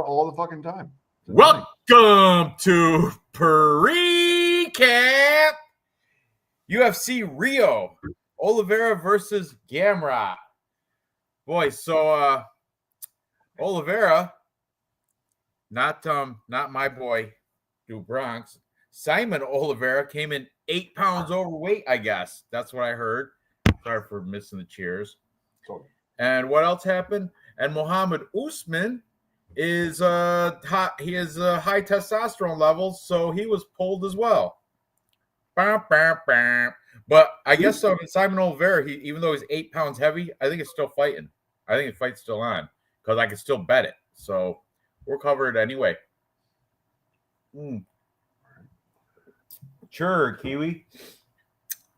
all the fucking time. Welcome to Preecaaap. UFC Rio. Oliveira versus Gamrot. Boy, so Oliveira, not my boy, Du Bronx. Simon Oliveira came in 8 pounds overweight, I guess. That's what I heard. Sorry for missing the cheers. And what else happened? And Muhammad Usman is hot. He has high testosterone levels, so he was pulled as well. But I guess Simon Oliveira, even though he's 8 pounds heavy, I think it's still fighting. I think the fight's still on because I can still bet it. So we're covered anyway. Sure, Kiwi.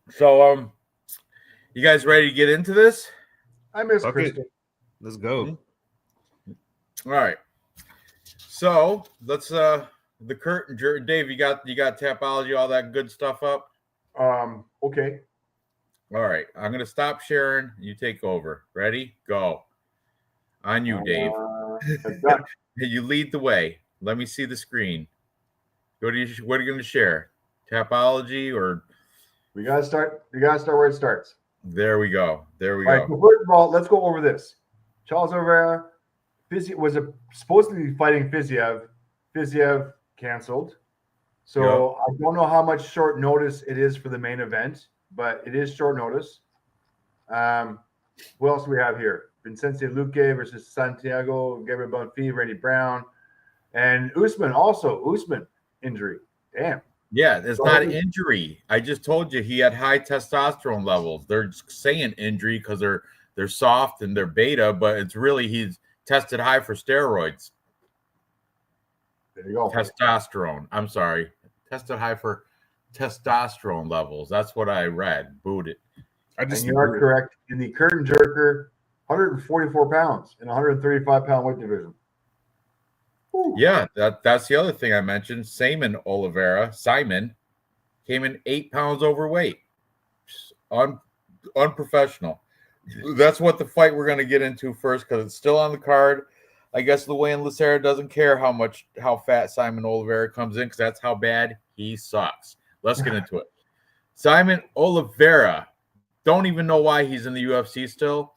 So you guys ready to get into this? I miss Kristen. Let's go. All right. So let's the curtain. Dave, you got Tapology, all that good stuff up. Okay. All right. I'm gonna stop sharing. You take over. Ready? Go. On you, Dave. You lead the way. Let me see the screen. What are you going to share? Tapology or? We gotta start. You gotta start where it starts. There we go. There we go. Right, so first of all, let's go over this. Charles Oliveira was supposed to be fighting Fiziev. Fiziev canceled. So I don't know how much short notice it is for the main event, but it is short notice. What else do we have here? Vicente Luque versus Santiago, Gabriel Bonfils, Randy Brown, and Usman injury. Damn. Yeah, it's not an injury. I just told you he had high testosterone levels. They're saying injury because they're soft and they're beta, but it's really he's tested high for steroids. There you go. Testosterone. I'm sorry. Tested high for testosterone levels. That's what I read. Booed it. And you are correct. In the curtain jerker, 144 pounds in 135-pound weight division. Yeah, that's the other thing I mentioned. Simon Oliveira, came in 8 pounds overweight. Unprofessional. That's what the fight we're going to get into first because it's still on the card. I guess Luan Lucera doesn't care how fat Simon Oliveira comes in because that's how bad he sucks. Let's get into it. Simon Oliveira, don't even know why he's in the UFC still.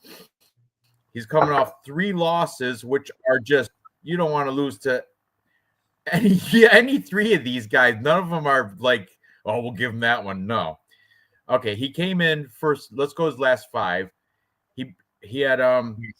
He's coming off 3 losses, which are just you don't want to lose to any 3 of these guys. None of them are like, oh, we'll give him that one. No. Okay, he came in first. Let's go his last 5. He had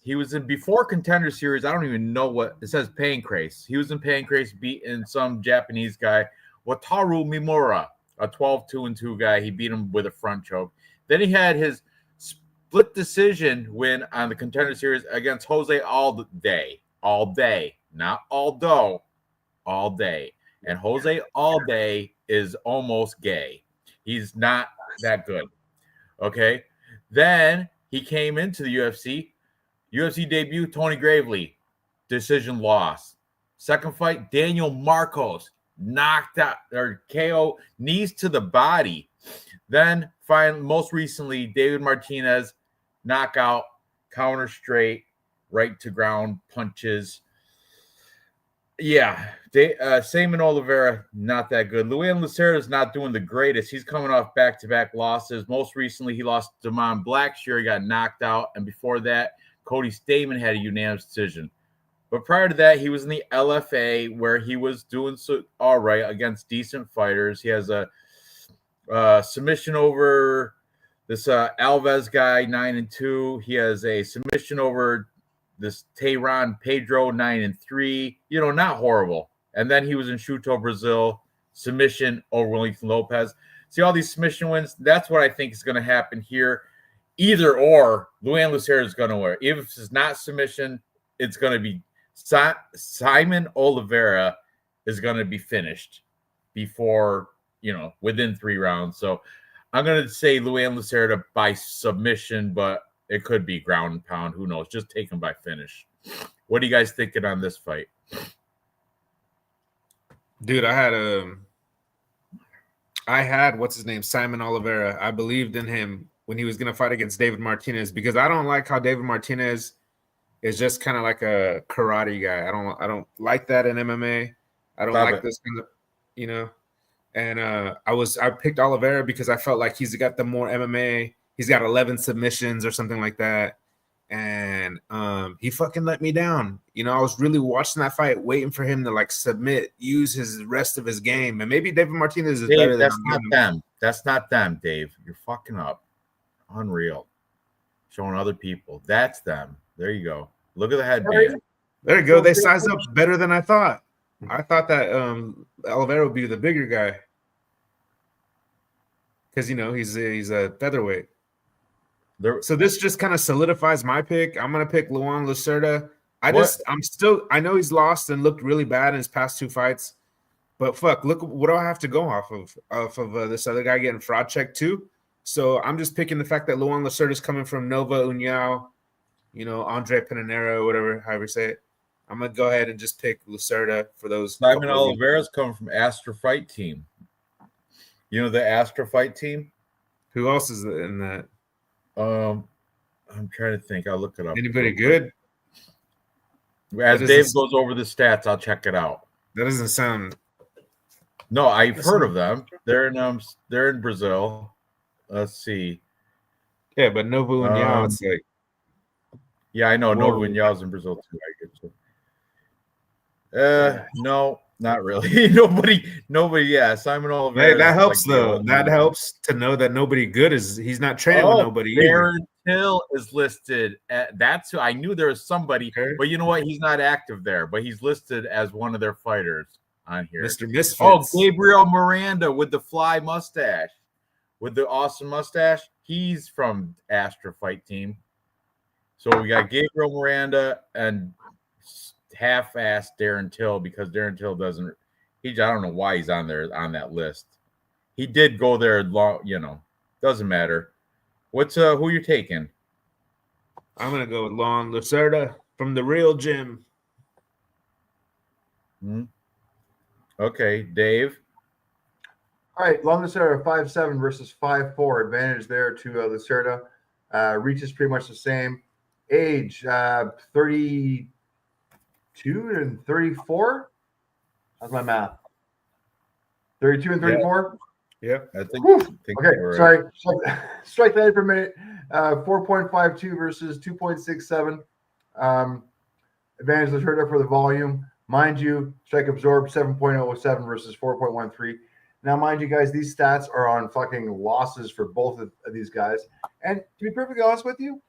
he was in before Contender Series. I don't even know what it says. Pancrase. He was in Pancrase beating some Japanese guy, Wataru Mimura, a 12-2-2 guy. He beat him with a front choke. Then he had his split decision win on the Contender Series against Jose Alday. Alday, not Aldo, Alday. And Jose Alday is almost gay. He's not that good. Okay. Then he came into the UFC debut, Tony Gravely, decision loss. Second fight, Daniel Marcos, knocked out or KO, knees to the body. Then most recently, David Martinez, knockout, counter straight, right to ground punches. Yeah, Simon Oliveira, not that good. Luan Lucera is not doing the greatest. He's coming off back-to-back losses. Most recently, he lost to Damon Blackshear. He got knocked out. And before that, Cody Stamen had a unanimous decision. But prior to that, he was in the LFA where he was doing all right against decent fighters. He has a submission over this Alves guy, 9-2. He has a submission over this Tehran Pedro, 9-3, not horrible. And then he was in Shuto, Brazil, submission over Wellington Lopez. See all these submission wins? That's what I think is going to happen here. Either or, Luan Lucera is going to win. If it's not submission, it's going to be Simon Oliveira is going to be finished before, within 3 rounds. So I'm going to say Luan Lucera by submission, but it could be ground and pound. Who knows? Just take him by finish. What are you guys thinking on this fight? Dude, I had what's his name? Simon Oliveira. I believed in him when he was going to fight against David Martinez because I don't like how David Martinez is just kind of like a karate guy. I don't like that in MMA. I don't Stop like it. this kind of, you know. And I picked Oliveira because I felt like he's got the more MMA. He's got 11 submissions or something like that. And he fucking let me down. You know, I was really watching that fight, waiting for him to like submit, use his rest of his game. And maybe David Martinez is better Dave, than that's I'm not giving him. them. That's not them, Dave. You're fucking up. Unreal. Showing other people. That's them. There you go. Look at the headband. There you go. They size up better than I thought. I thought that Oliveira would be the bigger guy because you know he's a featherweight. So this just kind of solidifies my pick. I'm gonna pick Luan Lacerda. I know he's lost and looked really bad in his past 2 fights, but fuck, look what do I have to go off of this other guy getting fraud checked too. So I'm just picking the fact that Luan Lacerda is coming from Nova União, you know, Andre Pinheiro, whatever, however you say it. I'm gonna go ahead and just pick Lacerda for those. Simon Oliveira's coming from Astra Fight Team. You know the Astra Fight Team? Who else is in that? I'm trying to think. I'll look it up. Anybody good? As Dave goes over the stats, I'll check it out. That doesn't sound. No, I've heard of them. They're in Brazil. Let's see. Yeah, but Nova União, it's like. Yeah, I know Nova União's in Brazil too. No, not really. Nobody. Yeah, Simon Oliveira. Hey, that helps though. That helps to know that nobody good he's not training with nobody. Darren Till is listed. That's who I knew there was somebody, but you know what? He's not active there, but he's listed as one of their fighters on here. Mr. Misfits. Oh, Gabriel Miranda with the fly mustache, with the awesome mustache. He's from Astra Fight Team. So we got Gabriel Miranda and half-assed Darren Till because Darren Till doesn't. I don't know why he's on there on that list. He did go there long, you know. Doesn't matter. What's who you're taking? I'm gonna go with Luan Lacerda from the Real Gym. Okay, Dave. All right, Luan Lacerda 5'7" versus 5'4". Advantage there to Lacerda. Reach is pretty much the same. Age 32 and 34. How's my math? 32 and 34. Yeah, I think. Okay, sorry. Strike that in for a minute. 4.52 versus 2.67. Advantage Lacerda for the volume. Mind you, strike absorbed 7.07 versus 4.13. Now, mind you guys, these stats are on fucking losses for both of these guys. And to be perfectly honest with you,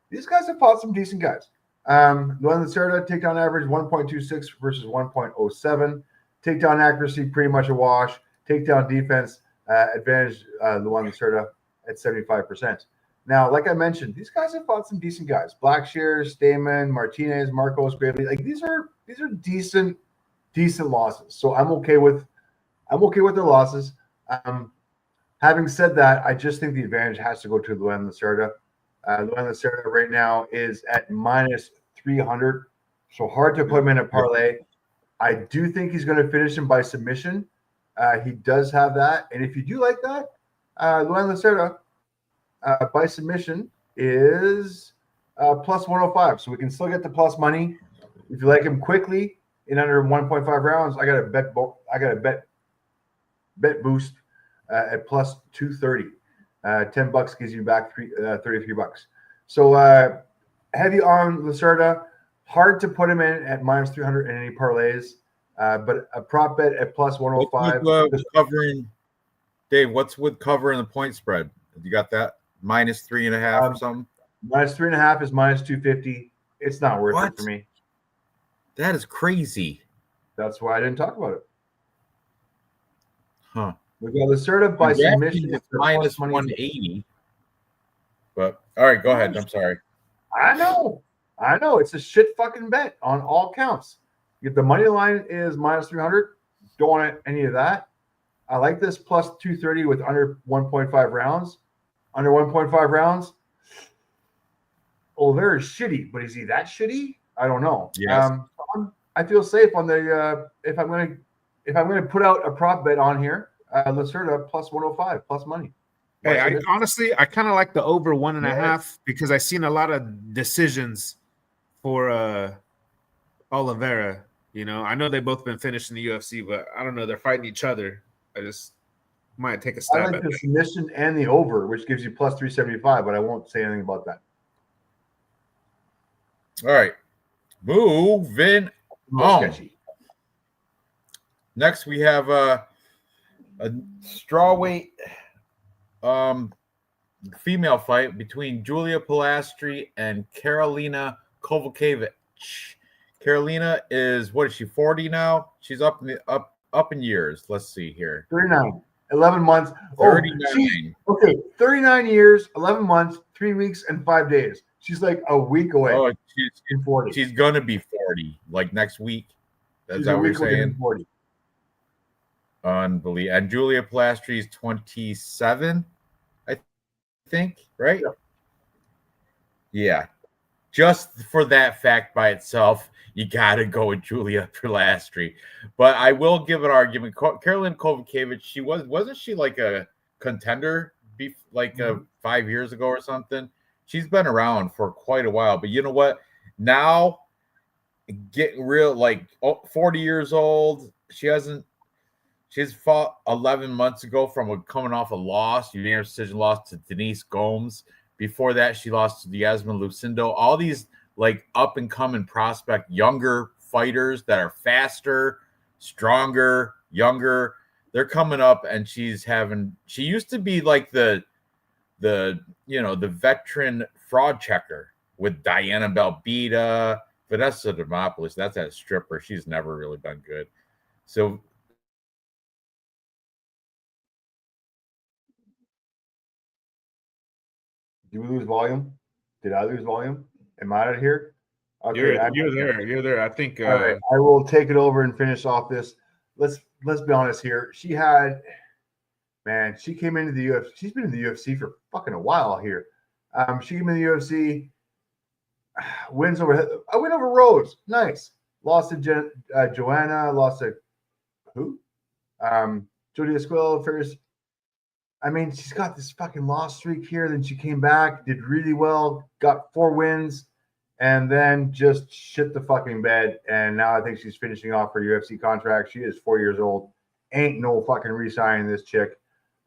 these guys have fought some decent guys. Luan Lacerda, takedown average 1.26 versus 1.07. Takedown accuracy, pretty much a wash. Takedown defense, advantage Luan Lacerda at 75%. Now, like I mentioned, these guys have fought some decent guys. Blackshear, Stamen, Martinez, Marcos, Gravely. Like these are decent losses. So I'm okay with their losses. Having said that, I just think the advantage has to go to Luan Lacerda. Luan Lacerda right now is at minus 300, so hard to put him in a parlay. I do think he's going to finish him by submission. He does have that, and if you do like that, Luan Lacerda by submission is plus 105, so we can still get the plus money. If you like him quickly in under 1.5 rounds, I got a bet boost at plus 230. $10 gives you back $33. So heavy on Lacerda. Hard to put him in at minus 300 in any parlays, but a prop bet at plus 105. What's covering, Dave? What's with covering the point spread? You got that minus 3.5 or something? Minus 3.5 is minus 250. It's not worth it for me. That is crazy. That's why I didn't talk about it. Huh. We got Lacerda by submission. It's minus 180. But all right, go ahead. I'm sorry. I know. It's a shit fucking bet on all counts. If the money line is minus 300, don't want any of that. I like this plus 230 with under 1.5 rounds. Under 1.5 rounds. Oliveira is shitty, but is he that shitty? I don't know. Yes. I feel safe on the if I'm gonna put out a prop bet on here. Lacerda plus 105 plus money. Hey, I kind of like the over 1.5 because I've seen a lot of decisions for Oliveira. You know, I know they've both been finished in the UFC, but I don't know. They're fighting each other. I just might take a I stab like at the that. submission and the over, which gives you plus 375, but I won't say anything about that. All right. Moving on. Sketchy. Next, we have a strawweight female fight between Julia Pilastri and Karolina Kovacevic. Karolina is, what is she, 40 now? She's up in years. Let's see here. 39. 11 months. 39. Okay, 39 years, 11 months, 3 weeks, and 5 days. She's like a week away. Oh, in 40. She's gonna be 40 like next week. That's that what we're saying. 40. Unbelievable. And Julia Pilastri is 27, I think, right? Yeah. Just for that fact by itself, you got to go with Julia Pilastri. But I will give an argument. Karolina Kovacevic, wasn't she like a contender 5 years ago or something? She's been around for quite a while. But you know what? Now, getting real, 40 years old, she's fought 11 months ago from coming off a loss, unanimous decision loss to Denise Gomes. Before that, she lost to Yasmin Lucindo. All these up and coming prospect, younger fighters that are faster, stronger, younger. They're coming up, and she used to be like the veteran fraud checker with Diana Belbita, Vanessa Demopoulos. That's that stripper. She's never really been good. So. Did we lose volume? Did I lose volume? Am I out of here? Okay, you're there. You're there. I think. All right, I will take it over and finish off this. Let's be honest here. She came into the UFC. She's been in the UFC for fucking a while here. She came in the UFC. A win over Rose. Nice. Lost to Joanna. Lost to who? Jodie Esquilo first. I mean, she's got this fucking loss streak here. Then she came back, did really well, got 4 wins, and then just shit the fucking bed. And now I think she's finishing off her UFC contract. She is 4 years old. Ain't no fucking re-signing this chick.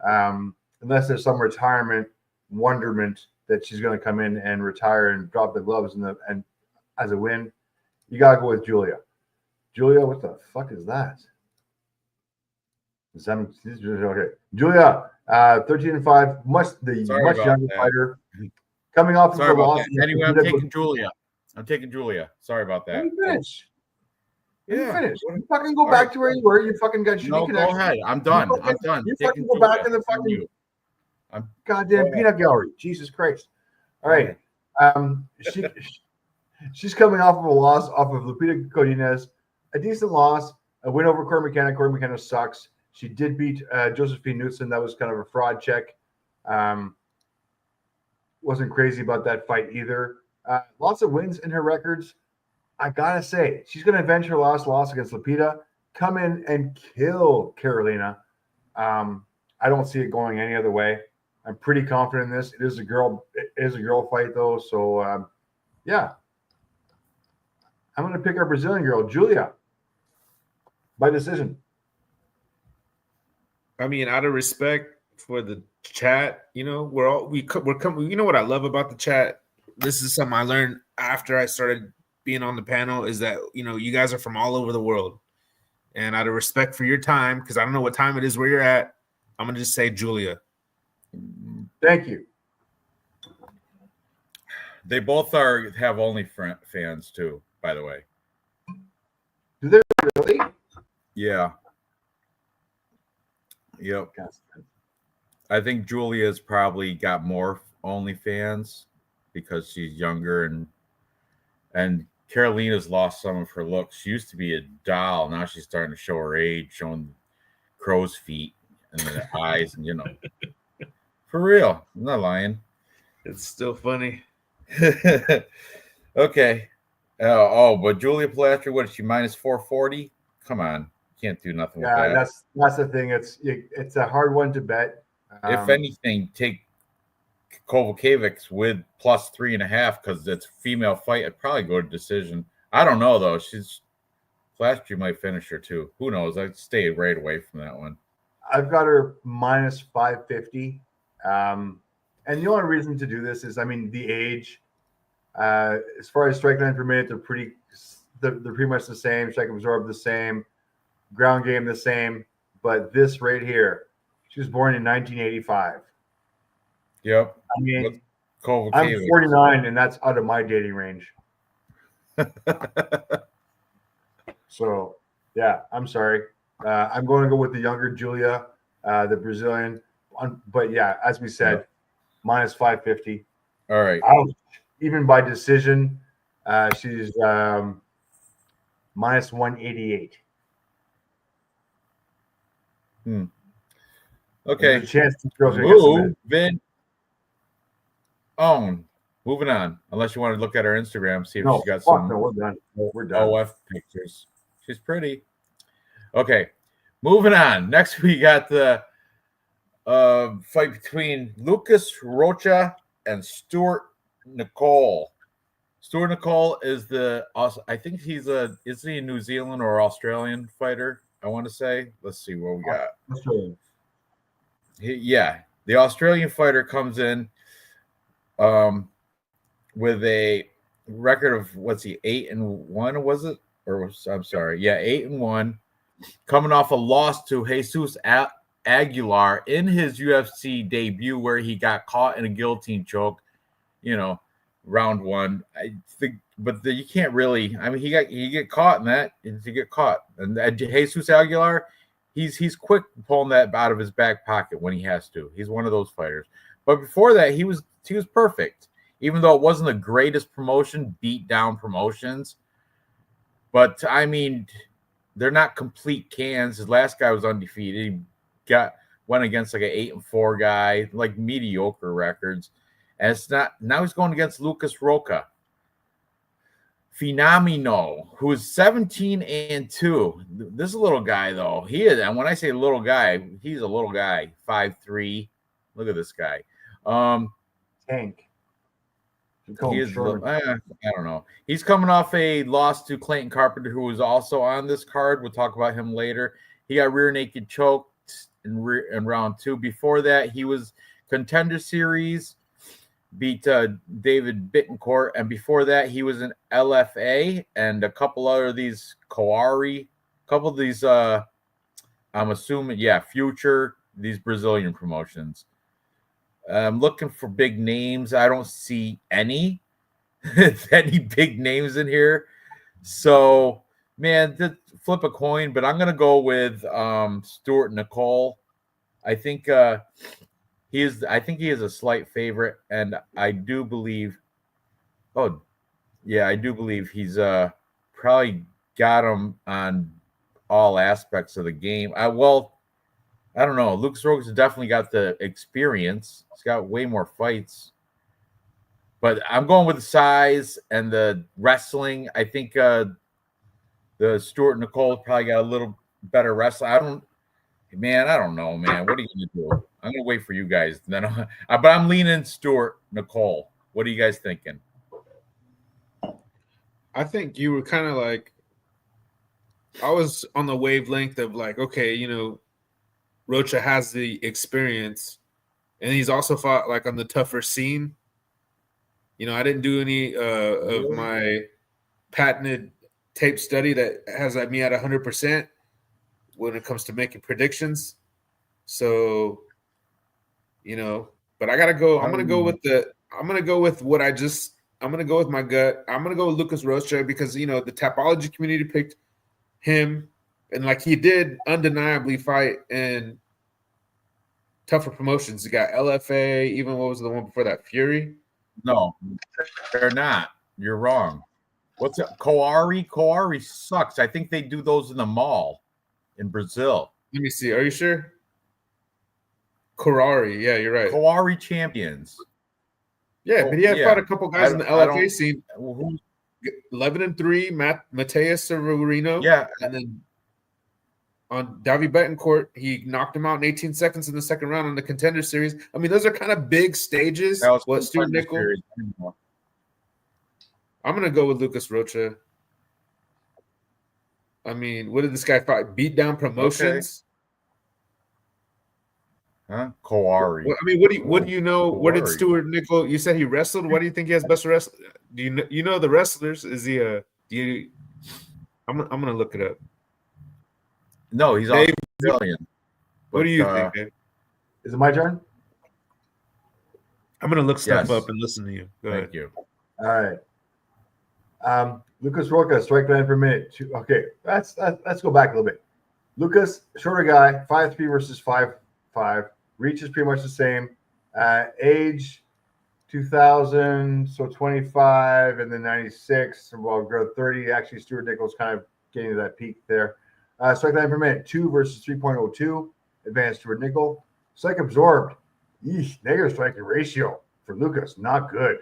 Unless there's some retirement wonderment that she's going to come in and retire and drop the gloves and as a win. You got to go with Julia. Julia, what the fuck is that? Okay. Julia, 13-5, much younger fighter, coming off of the loss. Anyway, I'm taking Julia. Sorry about that. Let me finish. You fucking go back to where you were. You fucking got shitty connection. Go ahead. I'm done. You fucking go back in the fucking goddamn peanut gallery. Jesus Christ. All right. She's coming off of a loss off of Lupita Godinez, a decent loss, a win over Corey McKenna. Corey McKenna sucks. She did beat Josephine Knudsen. That was kind of a fraud check. Wasn't crazy about that fight either. Lots of wins in her records. I gotta say, she's gonna avenge her last loss against Lupita. Come in and kill Karolina. I don't see it going any other way. I'm pretty confident in this. It is a girl fight though. So yeah, I'm gonna pick our Brazilian girl, Julia, by decision. I mean, out of respect for the chat, we're coming. You know what I love about the chat? This is something I learned after I started being on the panel is that, you guys are from all over the world. And out of respect for your time, because I don't know what time it is where you're at, I'm going to just say Julia. Thank you. They both have OnlyFans too, by the way. Do they really? Yeah. Yep. I think Julia's probably got more OnlyFans because she's younger and Karolina's lost some of her looks. She used to be a doll. Now she's starting to show her age, showing crow's feet and the eyes, and for real. I'm not lying. It's still funny. Okay. But Julia Pilastri, what is she, minus 440? Come on. Can't do nothing with that. That's the thing. It's a hard one to bet. If anything, take Kovacevic with plus 3.5 because it's a female fight. I'd probably go to decision. I don't know though. Flash might finish her too. Who knows? I'd stay right away from that one. I've got her minus 550. And the only reason to do this is, I mean, the age. As far as strike length per minute, they're pretty much the same. Strike absorb the same, ground game the same. But this right here, she was born in 1985. Yep. I mean, I'm Kovacevic. 49, and that's out of my dating range. So, yeah, I'm sorry. I'm going to go with the younger Julia, the Brazilian. But yeah, as we said, minus 550. All right. Even by decision, she's minus 188. Okay. There's a chance these girls are going to moving on. Unless you want to look at her Instagram, see if she's got some. No, we're done. We're done. OF pictures. She's pretty. Okay, moving on. Next, we got the fight between Lucas Rocha and Stuart Nicole. Stuart Nicole is I think is he a New Zealand or Australian fighter? I want to say. Let's see what we got. Australian. The Australian fighter comes in with a record of 8-1, was it? I'm sorry. Yeah, 8-1. Coming off a loss to Jesus Aguilar in his UFC debut, where he got caught in a guillotine choke, round one. I think, but you can't really. I mean, he get caught in that. To get caught, and Jesus Aguilar, he's quick pulling that out of his back pocket when he has to. He's one of those fighters. But before that, he was perfect. Even though it wasn't the greatest promotion, beat down promotions. But I mean, they're not complete cans. His last guy was undefeated. He went against like an 8-4 guy, like mediocre records. And it's not now he's going against Lucas Rocha. Fenomeno, who is 17-2. This little guy, though, he is, and when I say little guy, he's a little guy, 5'3". Look at this guy. Tank. He is, I don't know. He's coming off a loss to Clayton Carpenter, who was also on this card. We'll talk about him later. He got rear naked choked in round 2. Before that, he was Contender Series, beat David Bittencourt, and before that, he was in LFA and a couple other of these Coari, couple of these. I'm assuming, Future, these Brazilian promotions. I'm looking for big names. I don't see any big names in here. So, man, flip a coin, but I'm going to go with Stuart Nicole. I think he is a slight favorite, and I do believe he's probably got him on all aspects of the game. I don't know. Lucas Rocha's definitely got the experience. He's got way more fights. But I'm going with the size and the wrestling. I think the Stuart Nicole probably got a little better wrestling. I don't know, man. What are you going to do? I'm going to wait for you guys. But I'm leaning Stuart Nicole. What are you guys thinking? I think you were kind of like, I was on the wavelength of like, okay, Rocha has the experience, and he's also fought like on the tougher scene. I didn't do any of my patented tape study that has me at 100% when it comes to making predictions. So, but I gotta go. I'm gonna go with my gut. I'm gonna go with Lucas Rocha because the Tapology community picked him. And like he did undeniably fight in tougher promotions. He got LFA, even what was the one before that? Fury? No, they're not. You're wrong. What's it? Coari? Coari sucks. I think they do those in the mall in Brazil. Let me see. Are you sure? Coari. Yeah, you're right. Coari champions. Yeah, but he had fought a couple guys in the LFA scene. 11-3, Mateus Severino. Yeah. And then on Davy Betancourt. He knocked him out in 18 seconds in the second round on the Contender Series. I mean, those are kind of big stages. That was What Stuart Contender Nickel? Series. I'm gonna go with Lucas Rocha. I mean, what did this guy fight? Beat down promotions. Huh? Kowari. I mean, what do you know? Where did Stuart Nickel? You said he wrestled. Why do you think he has best wrestling? Do you know the wrestlers? Is he a? Do you? I'm gonna look it up. No, he's Dave, Australian. What do you think, Dave? Is it my turn? I'm gonna look stuff up and listen to you. Go ahead. Thank you. All right. Lucas Roca, strike line per minute. Okay, let's go back a little bit. Lucas, shorter guy, 5'3" versus 5'5". Reach is pretty much the same. Age, 2000, so 25, and then 96. Well, grow 30. Actually, Stuart Nichols kind of getting to that peak there. Strike line per minute, 2 versus 3.02. Advanced Stuart Nickel. Strike absorbed. Yeesh, negative striking ratio for Lucas, not good.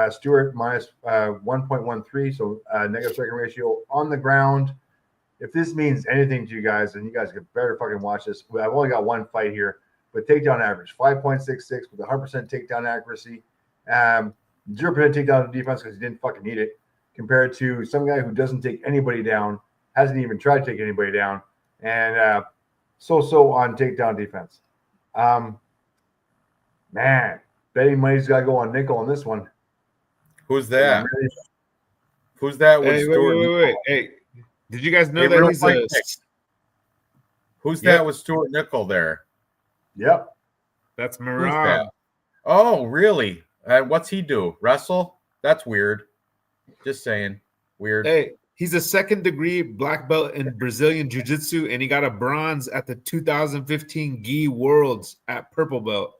Stuart minus 1.13, so negative striking ratio on the ground. If this means anything to you guys, then you guys better fucking watch this. I've only got one fight here, but takedown average 5.66 with 100% takedown accuracy, 0% takedown defense because he didn't fucking need it. Compared to some guy who doesn't take anybody down, hasn't even tried to take anybody down, and so on takedown defense. Man, betting money's got to go on Nickel on this one. Who's that? Who's that? Hey, wait. Hey, did you guys know that he's a? Who's that with Stuart Nickel there? Yep, that's Mirage. Oh, really? What's he do? Wrestle? That's weird. Just saying, weird. Hey, he's a second-degree black belt in Brazilian Jiu-Jitsu, and he got a bronze at the 2015 Gi Worlds at purple belt.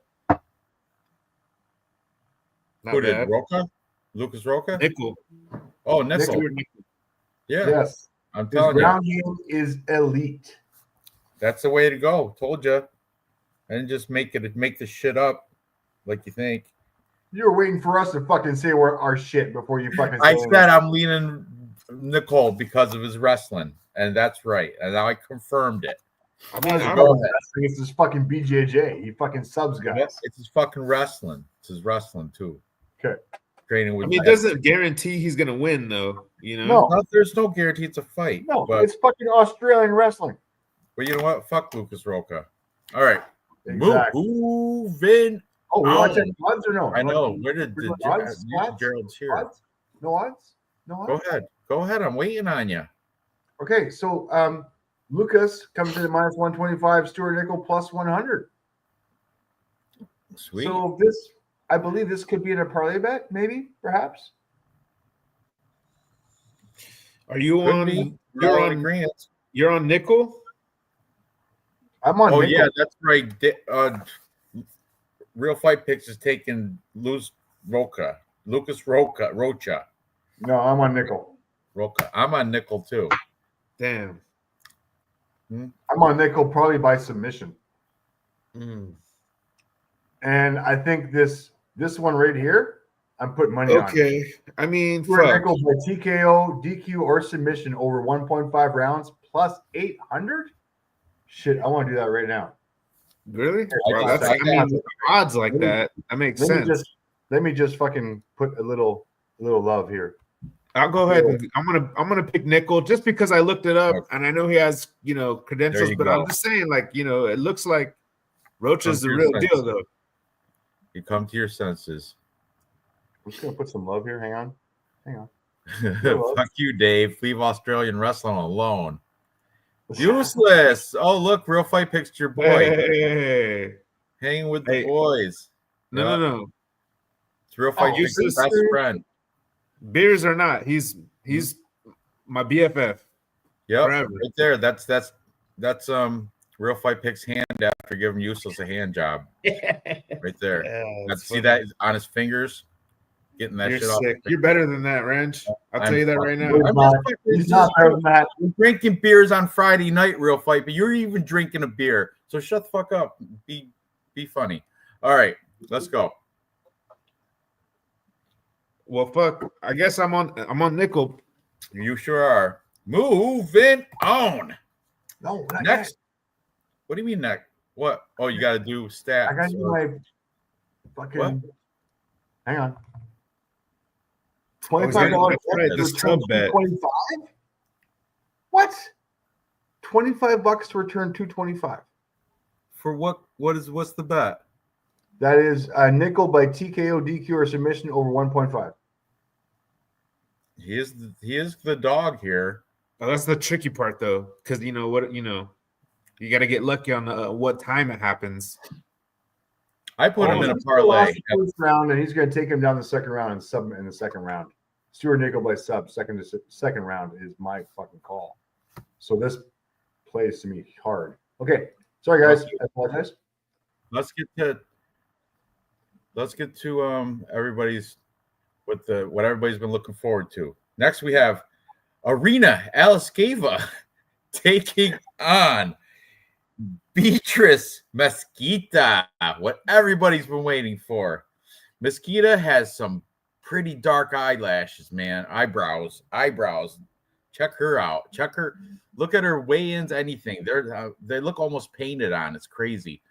Who did? Roca? Lucas Roca? Nickel. Oh, Nickel. Yeah. Yes. I'm telling you. His ground game is elite. That's the way to go. Told you. And just make the shit up like you think. You were waiting for us to fucking say our shit before you fucking say I said I'm leaning Nicole because of his wrestling. And that's right. And now I confirmed it. I mean, it's his fucking BJJ. He fucking subs guys. It's his fucking wrestling. It's his wrestling too. Okay. Training with. I mean, it doesn't guarantee he's gonna win, though. You know, no, there's no guarantee it's a fight. No, but it's fucking Australian wrestling. But you know what? Fuck Lucas Roca. All right, exactly. Moving. Oh, we want to check odds or no? I know. Where did odds? Gerald's here? Odds? No odds. No odds. Go ahead. I'm waiting on you. Okay, so Lucas comes in at minus 125. Stuart Nickel plus 100. Sweet. So I believe this could be in a parlay bet, maybe, perhaps. Are you on? You're on Nickel. I'm on. Oh Nickel. Yeah, that's right. Real Fight Picks is taking Lucas Rocha. No, I'm on Nickel. Roca. I'm on Nickel too. Damn. I'm on Nickel probably by submission. And I think this one right here, I'm putting money on. Okay. I mean, Nickel by TKO, DQ, or submission over 1.5 rounds plus 800. Shit, I want to do that right now. Really? I mean, odds like that makes sense. Let me just fucking put a little love here. I'll go ahead and I'm gonna pick Nickel just because I looked it up and I know he has credentials, but I'm just saying it looks like Rocha's the real deal though. You come to your senses. I'm just gonna put some love here. Hang on. Fuck you, Dave. Leave Australian wrestling alone. Useless. Oh, look, Real Fight Picks your boy. Hey. Hanging with the boys. No. It's Real Fight Picks' best friend. Beers or not, he's my BFF. Yep, forever. Right there. That's Real Fight Picks hand after giving Useless a hand job. Right there. Yeah, see that on his fingers? Getting that You're shit sick. off. You're better than that, Ranch. I'll tell you that right now. He's not better than that. We're drinking beers on Friday night, Real Fight, but you're even drinking a beer. So shut the fuck up. Be funny. All right, let's go. Well, fuck. I guess I'm on Nickel. You sure are. Moving on. No, not Next. yet. What do you mean next? What? Oh, you got to do stats. I got to do my fucking. What? Hang on. Oh, $25 right, the sub bet. 225. What? $25 to return 225. For what? What's the bet? That is a nickel by TKO, DQ, or submission over 1.5. He is the dog here. Oh, that's the tricky part, though, because you got to get lucky on what time it happens. I put him in a parlay. First round, and he's going to take him down the second round and sub in the second round. Stuart nickel by sub second round is my fucking call. So this plays to me hard. Okay, sorry guys, I apologize. Let's get to everybody's what everybody's been looking forward to. Next we have Arena Alexieva taking on Beatrice Mesquita, what everybody's been waiting for. Mesquita has some pretty dark eyelashes, man. Eyebrows. Check her out. Look at her weigh-ins, anything. They look almost painted on. It's crazy.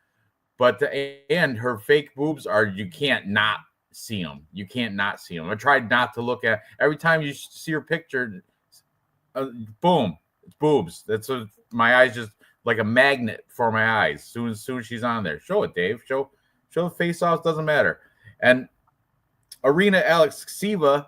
But and her fake boobs you can't not see them. You can't not see them. I tried not to look at every time you see her picture. Boom, it's boobs. My eyes just like a magnet for my eyes. Soon as she's on there, show it, Dave. Show the face off. Doesn't matter. And Arena Alexieva,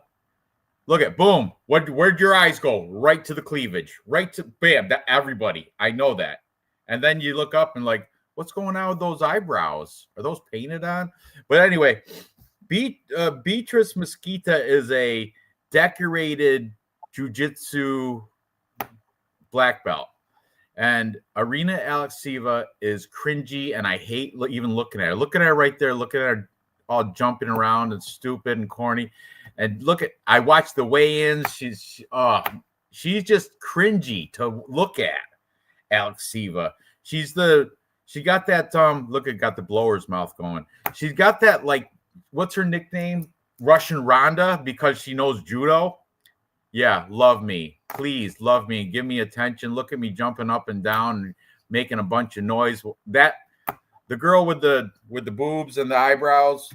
look at boom. Where'd your eyes go? Right to the cleavage. Right to bam. That everybody. I know that. And then you look up and like, what's going on with those eyebrows? Are those painted on? But anyway, Beatrice Mesquita is a decorated jiu-jitsu black belt. And Arena Alexieva is cringy, and I hate even looking at her. Looking at her right there, looking at her all jumping around and stupid and corny. And I watched the weigh-ins. She's just cringy to look at, Alexieva. She got that got the blower's mouth going. She's got that like, what's her nickname? Russian Ronda, because she knows judo. Yeah, love me. Please love me. Give me attention. Look at me jumping up and down and making a bunch of noise. That the girl with the boobs and the eyebrows,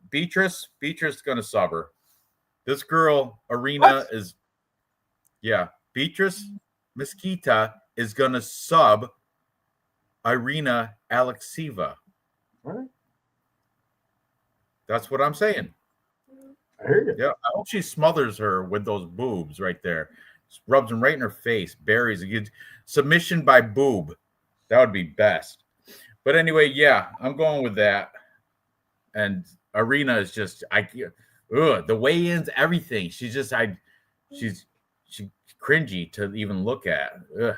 Beatrice is gonna sub her. This girl, Arena, Beatrice Mesquita is gonna sub Arena Alexieva. Right. That's what I'm saying. I hear you. Yeah, I hope she smothers her with those boobs right there. Just rubs them right in her face. Buries a good submission by boob. That would be best. But anyway, yeah, I'm going with that. And Arena is just the weigh-ins, everything. She's cringy to even look at. Ugh.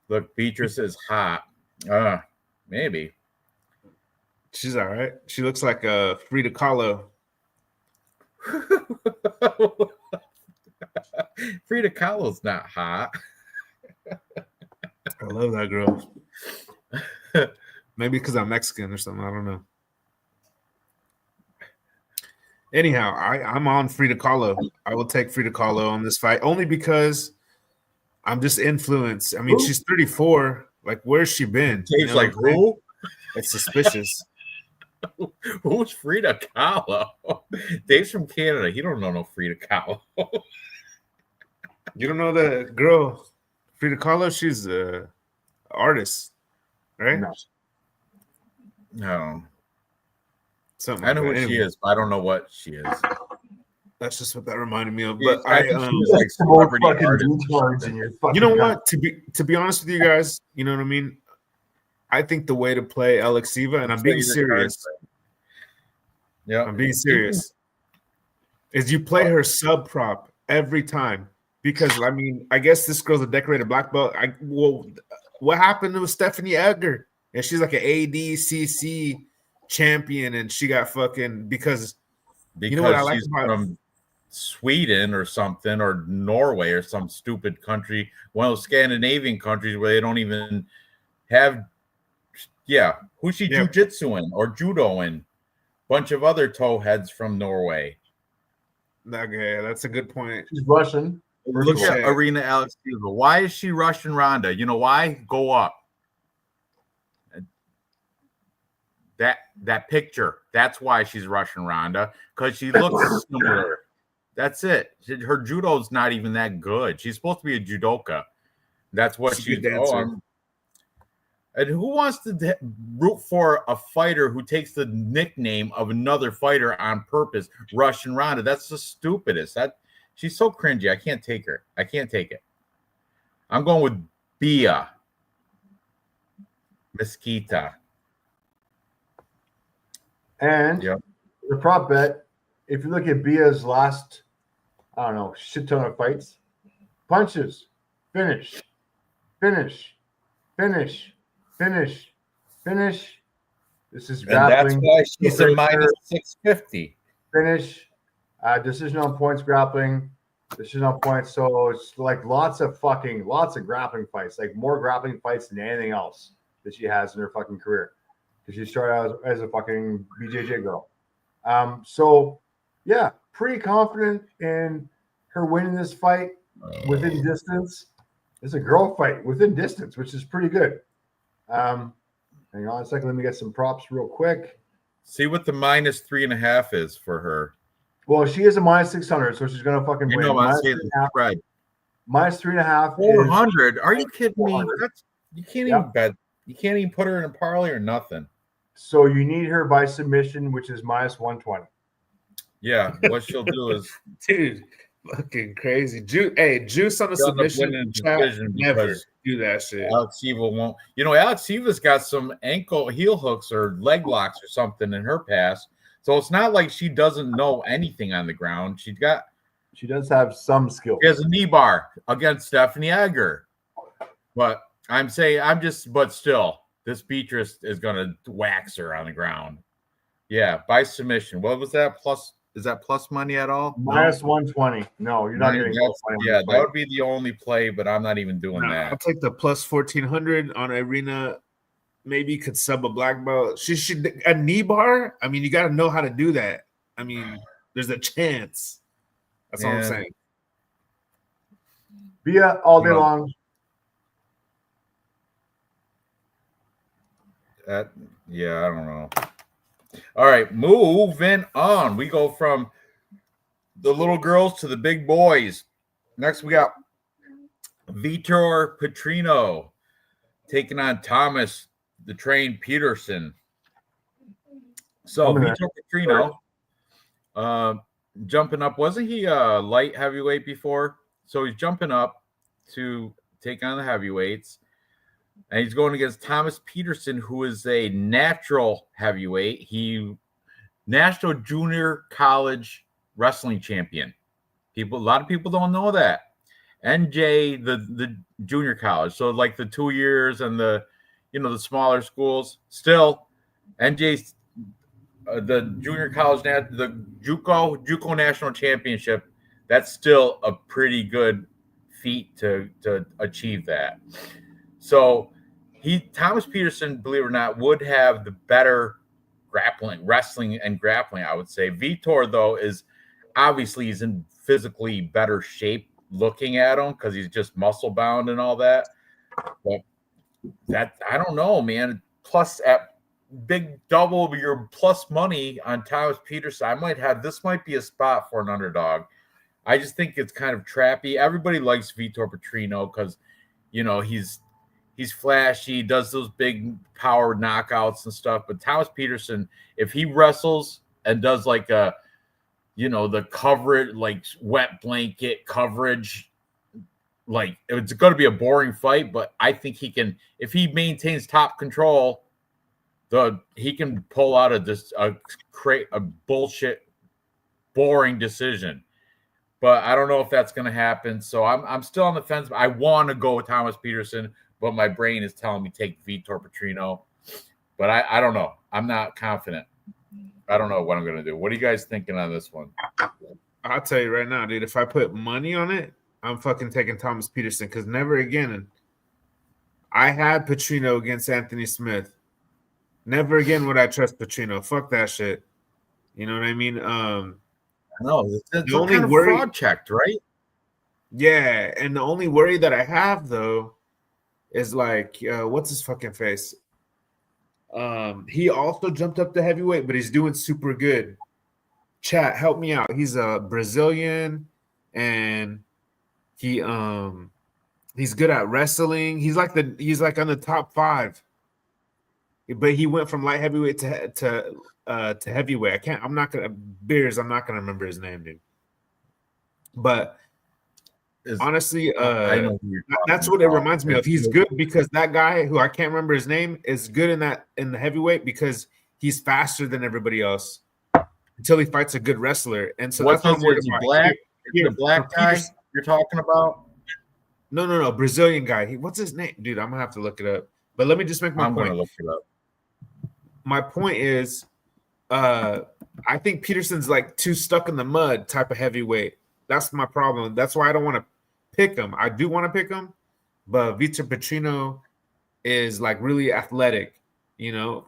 Look, Beatrice is hot. Maybe. She's all right. She looks like a Frida Kahlo. Frida Kahlo's not hot. I love that girl. Maybe because I'm Mexican or something. I don't know. Anyhow, I'm on Frida Kahlo. I will take Frida Kahlo on this fight only because I'm just influenced. I mean, she's 34. Like, where's she been? Dave's like, who? It's suspicious. Who's Frida Kahlo? Dave's from Canada. He don't know no Frida Kahlo. You don't know the girl, Frida Kahlo? She's an artist, right? No. Something I know like who she is, but I don't know what she is. That's just what that reminded me of. Yeah, But I she's like celebrity artist. You know what? To be honest with you guys, you know what I mean? I think the way to play Alexieva, and I'm being serious. Yeah, I'm being serious. Is you play her sub prop every time, because I mean, I guess this girl's a decorated black belt. What happened to Stephanie Edgar? And she's like an ADCC champion, and she got fucking because you know what I like she's about from Sweden or something, or Norway or some stupid country, one of those Scandinavian countries where they don't even have. Yeah, who's she jiu-jitsuing or judoing? Bunch of other toe heads from Norway. Okay, that's a good point. She's Russian. Look at Arena Alexeva. Why is she rushing Ronda? You know why? Go up. That picture. That's why she's rushing Ronda, because she looks similar. That's it. Her judo's not even that good. She's supposed to be a judoka. That's what she's. And who wants to root for a fighter who takes the nickname of another fighter on purpose, Russian Ronda? That's the stupidest. She's so cringy. I can't take her. I can't take it. I'm going with Bia Mesquita. And the prop bet, if you look at Bia's last, I don't know, shit ton of fights, punches, finish, finish, finish, finish, finish. This is grappling. And that's why she's a minus 650. Finish, decision on points, grappling, decision on points. So it's like lots of grappling fights, like more grappling fights than anything else that she has in her fucking career. Because she started out as a fucking BJJ girl. So, yeah, pretty confident in her winning this fight within distance. It's a girl fight within distance, which is pretty good. Hang on a second. Let me get some props real quick. See what the minus 3.5 is for her. Well, she is a minus 600, so she's going to fucking win. Minus 3.5. Minus 3.5. 400? Are you kidding me? You can't even bet. You can't even put her in a parlay or nothing. So you need her by submission, which is minus 120. Yeah, what she'll do is, dude, fucking crazy. Juice on a submission. Never do that shit. Alexeva won't. You know, Alexiva's got some ankle heel hooks or leg locks or something in her past, so it's not like she doesn't know anything on the ground. She does have some skill. She has a knee bar against Stephanie Egger, but but still. This Beatrice is going to wax her on the ground. Yeah, by submission. What was that? Is that plus money at all? Minus 120. No, you're not getting plus money. Yeah, that would be the only play, but I'm not even doing that. I'll take the plus 1,400 on Irina. Maybe could sub a black belt. She should a knee bar. I mean, you got to know how to do that. I mean, there's a chance. That's all I'm saying. Bia all day long. I don't know. All right, moving on. We go from the little girls to the big boys. Next, we got Vitor Petrino taking on Thomas the Train Peterson. So Vitor Petrino jumping up. Wasn't he a light heavyweight before? So he's jumping up to take on the heavyweights. And he's going against Thomas Peterson, who is a natural heavyweight. National Junior College Wrestling Champion. A lot of people don't know that. NJ, the junior college. So like the 2 years and the smaller schools. Still, NJ's the junior college, the JUCO National Championship. That's still a pretty good feat to achieve that. So Thomas Peterson, believe it or not, would have the better wrestling and grappling, I would say. Vitor, though, he's in physically better shape looking at him because he's just muscle bound and all that. But I don't know, man. Plus at big double your plus money on Thomas Peterson, this might be a spot for an underdog. I just think it's kind of trappy. Everybody likes Vitor Petrino because, he's flashy, does those big power knockouts and stuff. But Thomas Peterson, if he wrestles and does like the coverage, like wet blanket coverage, like it's going to be a boring fight. But I think he can, if he maintains top control, he can pull out a bullshit, boring decision. But I don't know if that's going to happen. So I'm still on the fence. I want to go with Thomas Peterson, but my brain is telling me take Vitor Petrino. But I don't know. I'm not confident. I don't know what I'm going to do. What are you guys thinking on this one? I'll tell you right now, dude. If I put money on it, I'm fucking taking Thomas Peterson because never again. I had Petrino against Anthony Smith. Never again would I trust Petrino. Fuck that shit. You know what I mean? No, it's only kind of fraud checked, right? Yeah, and the only worry that I have though is like, what's his fucking face? He also jumped up to heavyweight, but he's doing super good. Chat, help me out. He's a Brazilian, and he he's good at wrestling. He's like on the top 5, but he went from light heavyweight to heavyweight. I'm not gonna remember his name, dude. But honestly, I know that's what it reminds me of. He's good because that guy who I can't remember his name is good in the heavyweight because he's faster than everybody else until he fights a good wrestler. And so that's what I'm worried about. Black? The black guy you're talking about? No, Brazilian guy. What's his name, dude? I'm gonna have to look it up. But let me just make my point. I'm gonna look it up. My point is, I think Peterson's like too stuck in the mud type of heavyweight. That's my problem. That's why I don't want to pick him. I do want to pick him, but Vitor Petrino is like really athletic,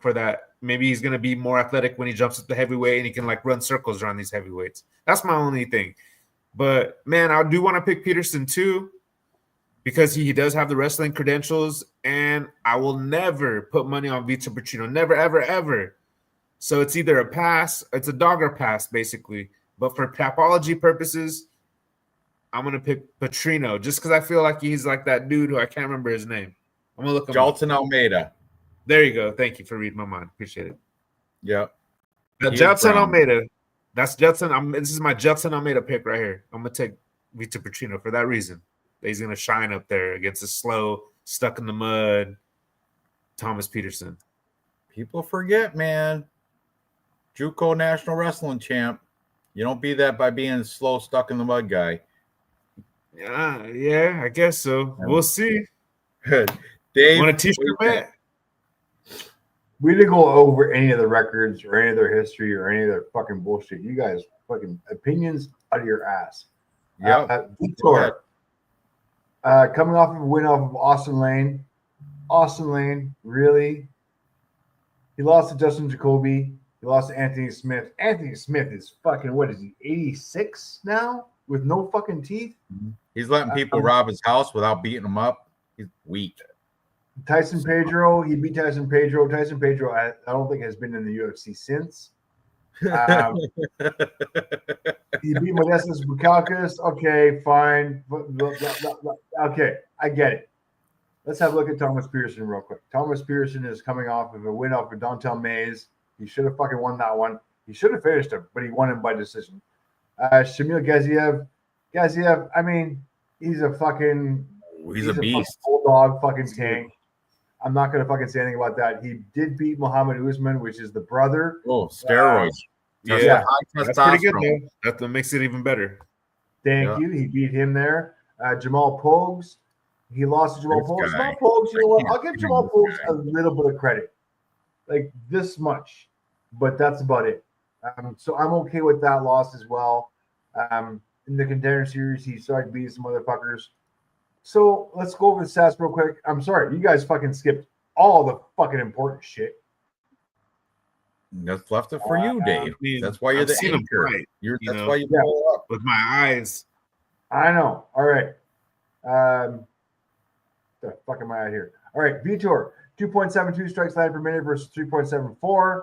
for that. Maybe he's going to be more athletic when he jumps up the heavyweight and he can like run circles around these heavyweights. That's my only thing. But man, I do want to pick Peterson too because he does have the wrestling credentials, and I will never put money on Vitor Petrino. Never, ever, ever. So it's either a pass, it's a dog or pass, basically. But for Tapology purposes, I'm going to pick Petrino just because I feel like he's like that dude who I can't remember his name. I'm going to look him up. Jalton Almeida. There you go. Thank you for reading my mind. Appreciate it. Yeah. Jalton Almeida. That's Jalton. This is my Jalton Almeida pick right here. I'm going to take Vitor Petrino for that reason. He's going to shine up there against a slow, stuck in the mud Thomas Peterson. People forget, man. JUCO National Wrestling Champ. You don't be that by being a slow, stuck in the mud guy. Yeah, I guess so. We'll see. Dave, want a t-shirt, man? We didn't go over any of the records or any of their history or any of their fucking bullshit. You guys fucking opinions out of your ass. Yeah. Vitor, coming off of a win off of Austin Lane. Austin Lane, really? He lost to Justin Jacoby. He lost to Anthony Smith. Anthony Smith is fucking, what is he, 86 now with no fucking teeth? He's letting people rob his house without beating them up. He's weak. Tyson Pedro, he beat Tyson Pedro. Tyson Pedro, I don't think has been in the UFC since. He beat Modestas Bukalkas. Okay, fine. Okay, I get it. Let's have a look at Thomas Pearson real quick. Thomas Pearson is coming off of a win off of Dontel Mays. He should have fucking won that one. He should have finished him, but he won him by decision. Shamil Gaziev. Gaziev, I mean, he's a beast. Bulldog fucking tank. I'm not going to fucking say anything about that. He did beat Muhammad Usman, which is the brother. Oh, steroids. Yeah, that's pretty good, man. That makes it even better. Thank you. He beat him there. Jamal Pogues. He lost to Jamal Pogues. Jamal Pogues, you know what? I'll give Jamal Pogues a little bit of credit. Like this much. But that's about it. So I'm okay with that loss as well. In the Contender Series, he started beating some motherfuckers. So let's go over the stats real quick. I'm sorry, you guys fucking skipped all the fucking important shit. That's left it for you, Dave. That's why you're the anchor. That's why you pull up with my eyes. I know. All right. The fuck am I out here? All right, Vitor, 2.72 strikes landed per minute versus 3.74.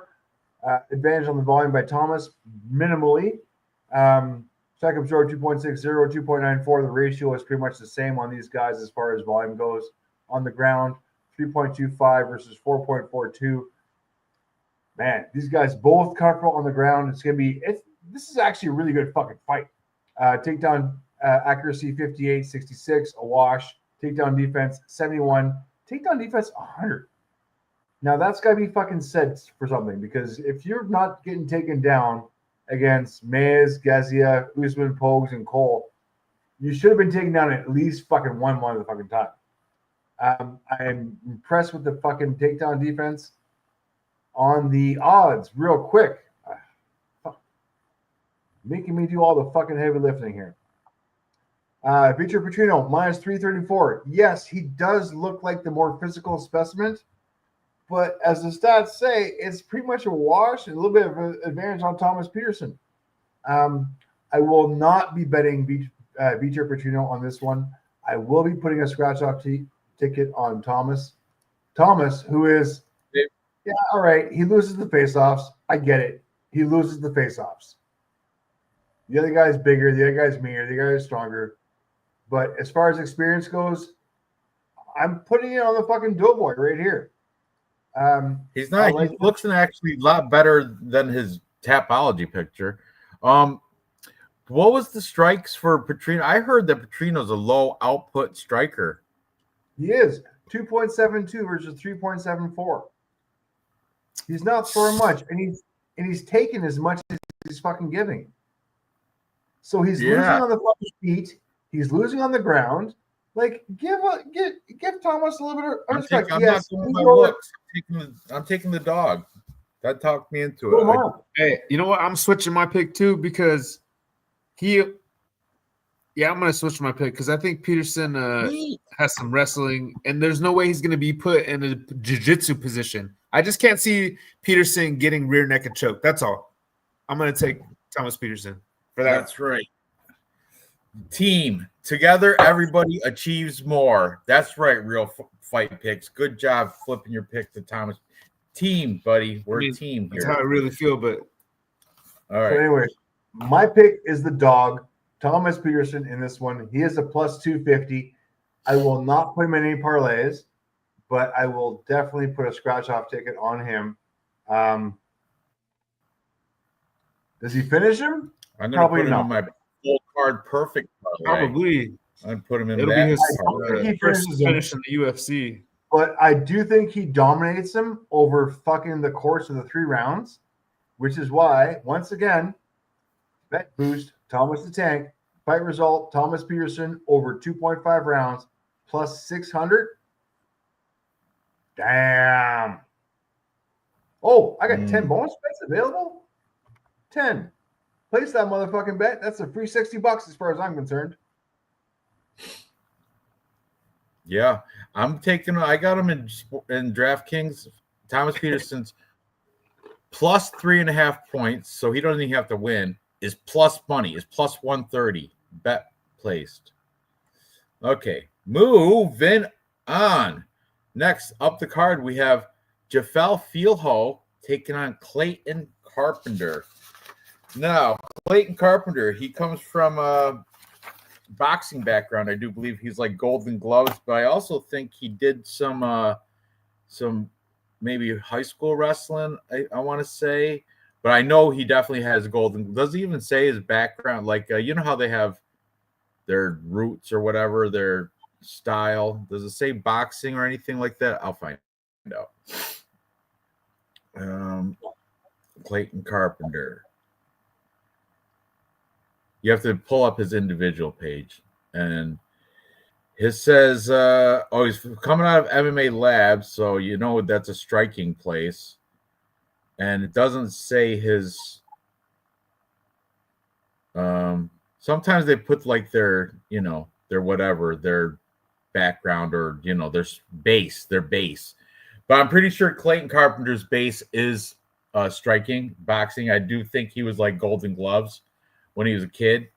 Advantage on the volume by Thomas, minimally. Strike absorbed 2.60, 2.94. The ratio is pretty much the same on these guys as far as volume goes. On the ground, 3.25 versus 4.42. Man, these guys both comfortable on the ground. This is actually a really good fucking fight. Takedown accuracy 58, 66, a wash. Takedown defense 71. Takedown defense 100. Now that's got to be fucking said for something, because if you're not getting taken down against Mays, Gazia, Usman, Pogues, and Cole, you should have been taken down at least fucking one of the fucking time. I'm impressed with the fucking takedown defense. On the odds, real quick, making me do all the fucking heavy lifting here. Vitor Petrino, minus 334. Yes, he does look like the more physical specimen, but as the stats say, it's pretty much a wash and a little bit of an advantage on Thomas Peterson. I will not be betting Vitor Petrino on this one. I will be putting a scratch-off ticket on Thomas. Thomas, who is, yeah, all right, he loses the face-offs. I get it. He loses the face-offs. The other guy's bigger. The other guy's meaner. The other guy's stronger. But as far as experience goes, I'm putting it on the fucking Doughboy right here. He's not. He looks actually a lot better than his Tapology picture. What was the strikes for Petrino? I heard that Petrino's a low output striker. He is 2.72 versus 3.74. He's not throwing much, and he's taking as much as he's fucking giving. So he's losing on the fucking feet. He's losing on the ground. Like, give Thomas a little bit of respect. I'm not going by looks. I'm taking the dog. That talked me into it. Hey, you know what? I'm switching my pick too because I'm going to switch my pick because I think Peterson has some wrestling, and there's no way he's going to be put in a jiu-jitsu position. I just can't see Peterson getting rear naked choke. That's all. I'm going to take Thomas Peterson for that. That's right. Team. Together, everybody achieves more. That's right, real fight picks. Good job flipping your pick to Thomas. Team, buddy. We're a team here. That's how I really feel, but all right. So anyway, my pick is the dog, Thomas Peterson, in this one. He is a plus 250. I will not put him in any parlays, but I will definitely put a scratch-off ticket on him. Does he finish him? I'm going to put him in my full card perfect. Probably. I'd put him in It'll that. Be his first finish in the UFC. But I do think he dominates him over fucking the course of the 3 rounds, which is why, once again, bet boost, Thomas the Tank, fight result, Thomas Peterson over 2.5 rounds, plus 600. Damn. Oh, I got 10 bonus bets available? 10. Place that motherfucking bet. That's a free $60 as far as I'm concerned. Yeah, I got him in DraftKings. Thomas Peterson's plus 3.5 points, so he doesn't even have to win. Is plus money, is plus 130. Bet placed. Okay, moving on. Next up the card, we have Jafel Fieldho taking on Clayton Carpenter. Now, Clayton Carpenter, he comes from a boxing background. I do believe he's like Golden Gloves, but I also think he did some maybe high school wrestling, I want to say. But I know he definitely has Golden. Does he even say his background? Like, you know how they have their roots or whatever, their style? Does it say boxing or anything like that? I'll find out. Clayton Carpenter. You have to pull up his individual page. And his says, he's coming out of MMA Labs, so you know that's a striking place. And it doesn't say his sometimes they put like their whatever, their background or their base. But I'm pretty sure Clayton Carpenter's base is striking, boxing. I do think he was like Golden Gloves when he was a kid.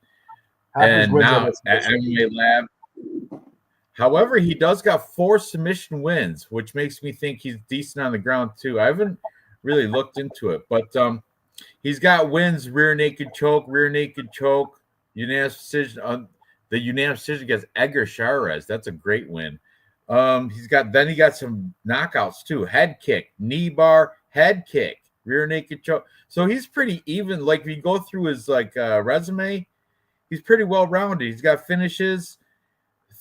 And now at MMA Lab. However, he does got 4 submission wins, which makes me think he's decent on the ground too. I haven't really looked into it, but he's got wins: rear naked choke, unanimous decision. The unanimous decision against Edgar Chavez. That's a great win. He got some knockouts too: head kick, knee bar, head kick, rear naked choke. So he's pretty even. Like if you go through his resume, he's pretty well rounded. He's got finishes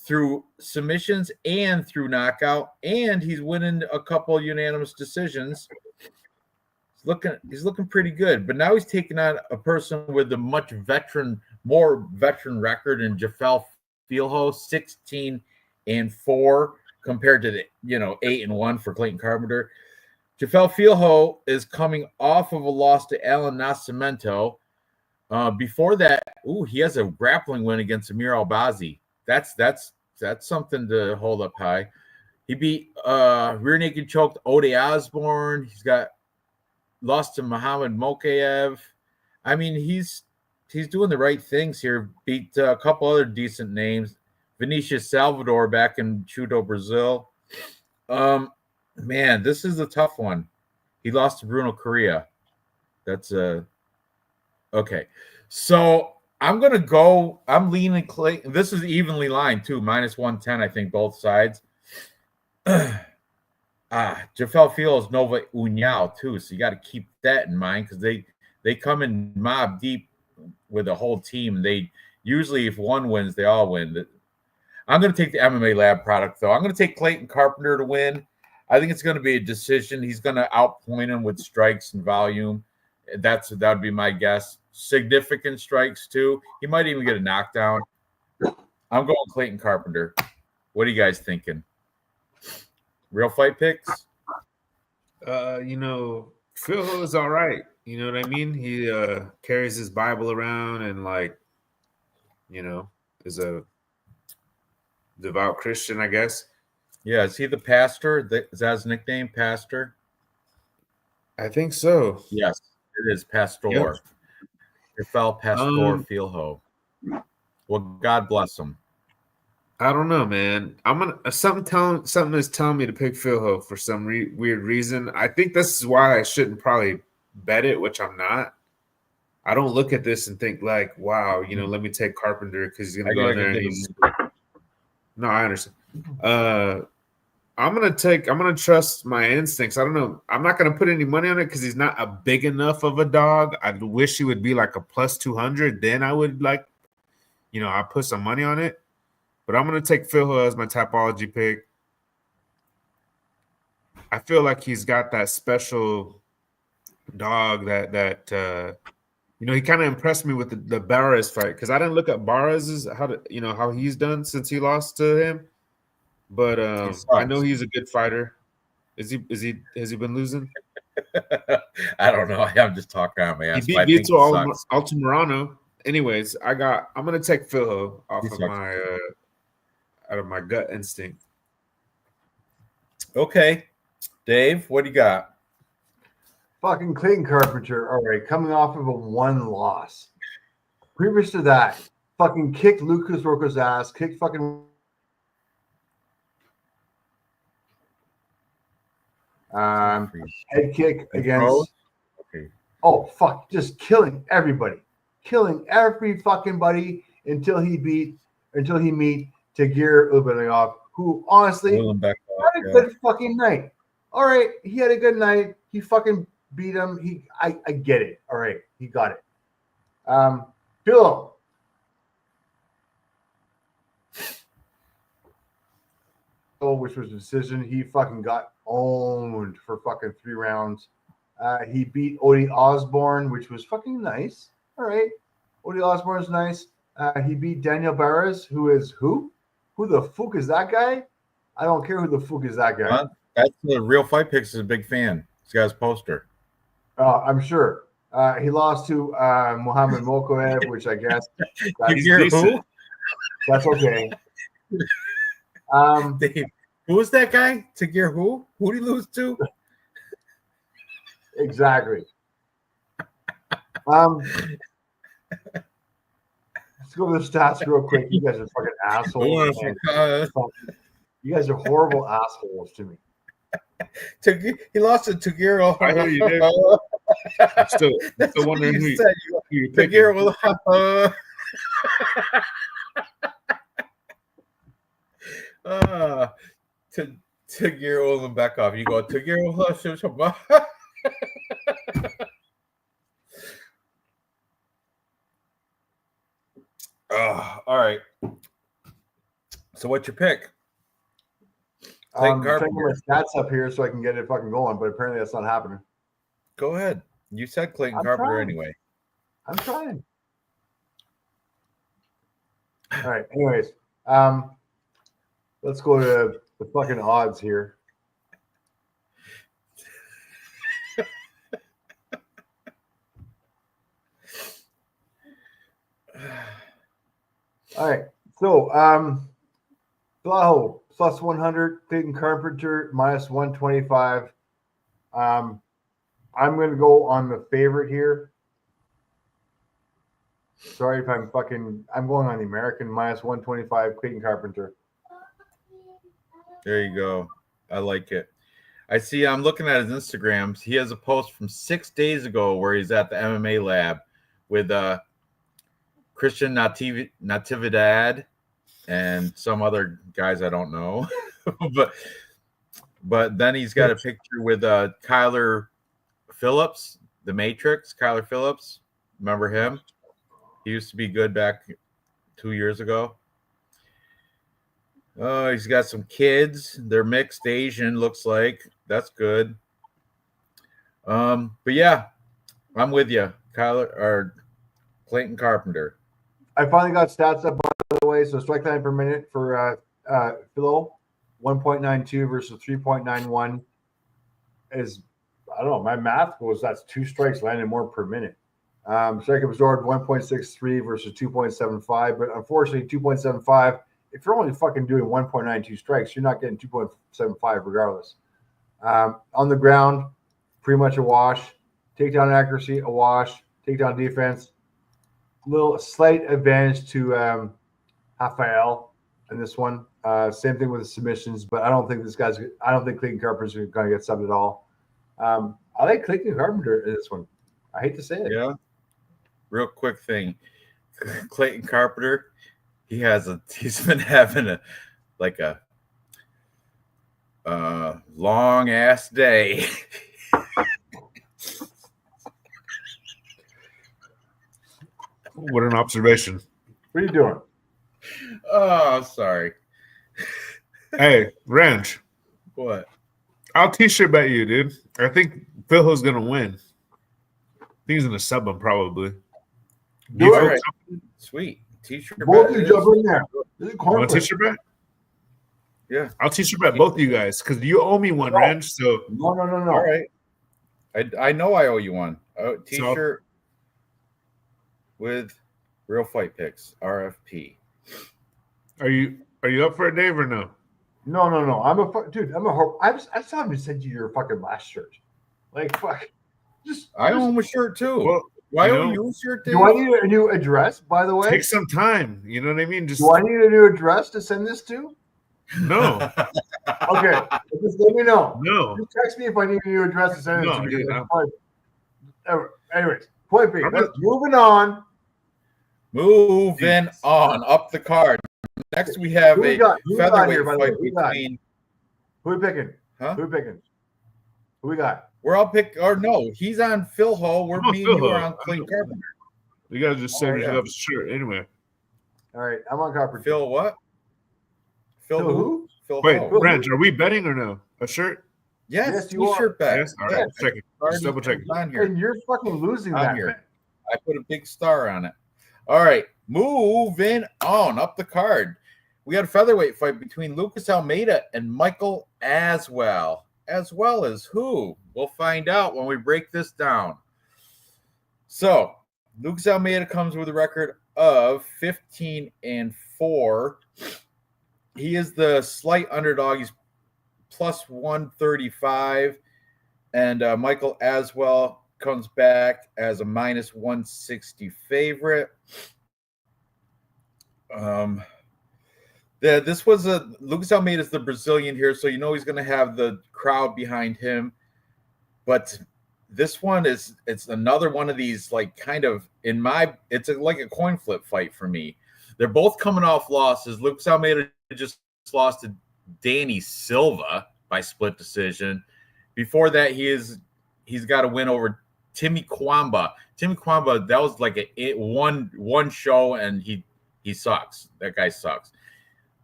through submissions and through knockout, and he's winning a couple unanimous decisions. He's looking pretty good. But now he's taking on a person with a more veteran record in Jafel Fieldho, 16-4 compared to the 8-1 for Clayton Carpenter. Jafel Fieldho is coming off of a loss to Alan Nascimento. Before that, he has a grappling win against Amir Albazi. That's something to hold up high. He beat rear naked choked Ode Osborne. He's got lost to Muhammad Mokaev. I mean, he's he's doing the right things here. Beat a couple other decent names. Vinicius Salvador back in Chuto, Brazil. Man, this is a tough one. He lost to Bruno Correa. That's okay. So I'm gonna go. I'm leaning Clayton. This is evenly lined too, -110. I think both sides. Jafel Fields Nova Unyao too. So you got to keep that in mind because they come in mob deep with the whole team. They usually, if one wins, they all win. I'm going to take the MMA Lab product, though. I'm going to take Clayton Carpenter to win. I think it's going to be a decision. He's going to outpoint him with strikes and volume. That would be my guess. Significant strikes, too. He might even get a knockdown. I'm going Clayton Carpenter. What are you guys thinking? Real fight picks? Phil Ho is all right. You know what I mean? He carries his Bible around and, is a devout Christian, I guess. Yeah, is he the pastor? Is that his nickname, Pastor? I think so. Yes, it is Pastor. Yep. Rafael Pastor Filho. Well, God bless him. I don't know, man. I'm gonna something is telling me to pick Phil Ho for some weird reason. I think this is why I shouldn't probably bet it, which I'm not. I don't look at this and think like, wow, let me take Carpenter because he's gonna go in there and no, I understand. I'm gonna trust my instincts. I don't know. I'm not gonna put any money on it because he's not a big enough of a dog. I wish he would be like a plus 200. Then I would I put some money on it. But I'm gonna take Phil Ho as my Tapology pick. I feel like he's got that special dog that he kind of impressed me with the Barras fight because I didn't look at Barras' how he's done since he lost to him. But I know he's a good fighter. Has he been losing? I don't know. I'm just talking on my ass. He beat Vito Altamirano. Anyways, I'm gonna take Phil Ho off of out of my gut instinct. Okay, Dave, what do you got? Fucking Clayton Carpenter. All right, coming off of a 1 loss. Previous to that, fucking kicked Lucas Roca's ass. Kicked fucking head kick against. Okay. Oh fuck! Just killing everybody, killing every fucking buddy until he meet Tagir Ulanov, who honestly had a good fucking night. All right, he had a good night. He fucking beat him. I get it. All right, he got it. Phil. Which was a decision. He fucking got owned for fucking 3 rounds. He beat Odie Osborne, which was fucking nice. All right, Odie Osborne's nice. He beat Daniel Barras, who is who? Who the fuck is that guy? I don't care who the fuck is that guy. That's the Real Fight Picks is a big fan. This guy's poster. I'm sure. He lost to Muhammad Mokoev, which I guess who? That's okay. Dave, who was that guy? Tagir who? Who did he lose to? Exactly. Let's go over the stats real quick. You guys are fucking assholes. You guys are horrible assholes to me. He lost to Tagir. I hear you, Dave. I'm still wondering who you Tagir. Tagir Ulanbekov. You go Tagir. All right. So what's your pick? I'm checking my stats up here so I can get it fucking going, but apparently that's not happening. Go ahead. You said Clayton Carpenter anyway. I'm trying. All right. Anyways, let's go to the fucking odds here. All right. So, Flaho plus 100, Clayton Carpenter minus 125. I'm going to go on the favorite here. Sorry if I'm going on the American minus 125 Clayton Carpenter. There you go. I like it. I see. I'm looking at his Instagrams. He has a post from 6 days ago where he's at the MMA lab with Christian Natividad and some other guys I don't know. but then he's got a picture with Kyler Phillips, the Matrix. Kyler Phillips, remember him? He used to be good back 2 years ago. Oh, he's got some kids. They're mixed Asian, looks like. That's good. But yeah, I'm with you, Kyler or Clayton Carpenter. I finally got stats up, by the way. So strike line per minute for Philo, 1.92 versus 3.91 is, I don't know, my math goes that's 2 strikes landed more per minute. Strike absorbed 1.63 versus 2.75, but unfortunately 2.75, if you're only fucking doing 1.92 strikes, you're not getting 2.75 regardless. On the ground, pretty much a wash. Takedown accuracy, a wash. Takedown defense, little slight advantage to Rafael in this one. Same thing with the submissions, but I don't think Clayton Carpenter's going to get subbed at all. I like Clayton Carpenter in this one. I hate to say it. Yeah. Real quick thing. Clayton Carpenter, he's been having a long ass day. What an observation. What are you doing? Oh, sorry. Hey, Ranj. What? I'll t-shirt bet you, dude. I think Phil's gonna win. I think he's gonna sub him probably. Do it. Right. Sweet. T-shirt Both bet you is- jump in there. This is You want a corporate. t-shirt bet? Yeah. I'll t-shirt bet both of you guys because you owe me one, No. Ranj. So No. All right. I know I owe you one. T-shirt with Real Fight Picks, RFP. are you up for it, Dave, or no? No. I still haven't sent you your fucking last shirt. Like, fuck. I own him a shirt too. Well, Why you owe know, you a shirt? Dave? Do I need a new address, by the way? take some time. You know what I mean? Just Do I need a new address to send this to? no, Okay. Just let me know. no. Just text me if I need a new address to send it No, to. dude, Anyways, point being, I'm gonna- moving on. Moving on up the card. Next, we have Who we a got? Who we got featherweight here, by the way? fight Who we got? between. Who we picking? Huh? Who we picking? Who we got? We're all pick. Or no, he's on Phil Hall. We're I'm on me and Phil you are Hall. on Clayton Carpenter. You gotta just say Oh, you yeah. have a shirt anyway. All right, I'm on Carpenter. Phil what? Phil Phil who? who? Phil Wait, Hall. Ranj, are we betting or no? A shirt? Yes, Yes, you T-shirt bet. Yes. All right, Yes. check it. Just double check it. On here. And you're fucking losing On that, here. man. I put a big star on it. All right, moving on up the card. We got a featherweight fight between Lucas Almeida and Michael Aswell. As well as who? We'll find out when we break this down. So, Lucas Almeida comes with a record of 15-4. He is the slight underdog. He's plus 135. And Michael Aswell comes back as a minus 160 favorite. This was Lucas Almeida is the Brazilian here, so you know he's going to have the crowd behind him. But this one it's another one of these like kind of like a coin flip fight for me. They're both coming off losses. Lucas Almeida just lost to Danny Silva by split decision. Before that, he's got a win over Timmy Kwamba. Timmy Kwamba, that was like one show, and he sucks. That guy sucks.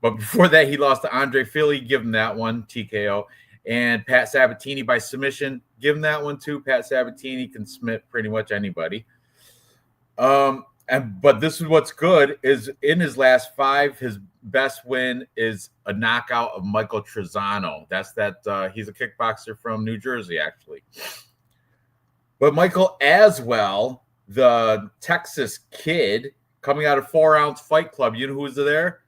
But before that, he lost to Andre Philly. Give him that one, TKO. And Pat Sabatini by submission. Give him that one, too. Pat Sabatini can submit pretty much anybody. But this is what's good is in his last 5, his best win is a knockout of Michael Trezano. That's he's a kickboxer from New Jersey, actually. But Michael Aswell, the Texas kid, coming out of 4 Ounce Fight Club. You know who's there?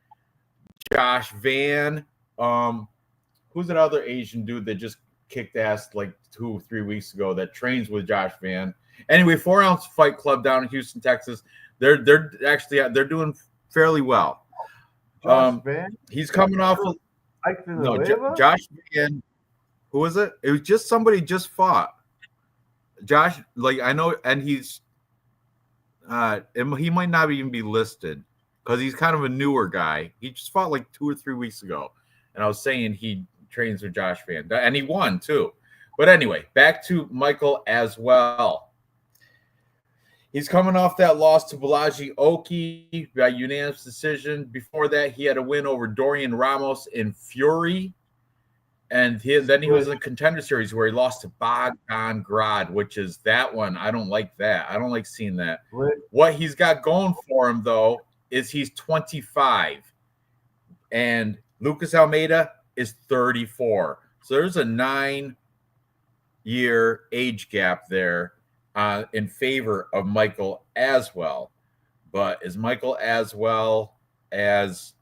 Josh Van. Who's that other Asian dude that just kicked ass like 2-3 weeks ago that trains with Josh Van. Anyway, 4 Ounce Fight Club down in Houston, Texas. They're doing fairly well. Josh Van? He's coming off of Josh Van. Who was it? It was just somebody just fought. Josh, like I know, and he's he might not even be listed because he's kind of a newer guy. He just fought like 2 or 3 weeks ago, and I was saying he trains with Josh Van, and he won too. But anyway, back to Michael as well. He's coming off that loss to Balaji Oki by unanimous decision. Before that, he had a win over Dorian Ramos in Fury. And then he was in the Contender Series where he lost to Bogdan Grad, which is that one. I don't like that. I don't like seeing that. What he's got going for him, though, is he's 25. And Lucas Almeida is 34. So there's a 9-year age gap there. In favor of Michael as well. But is Michael as well as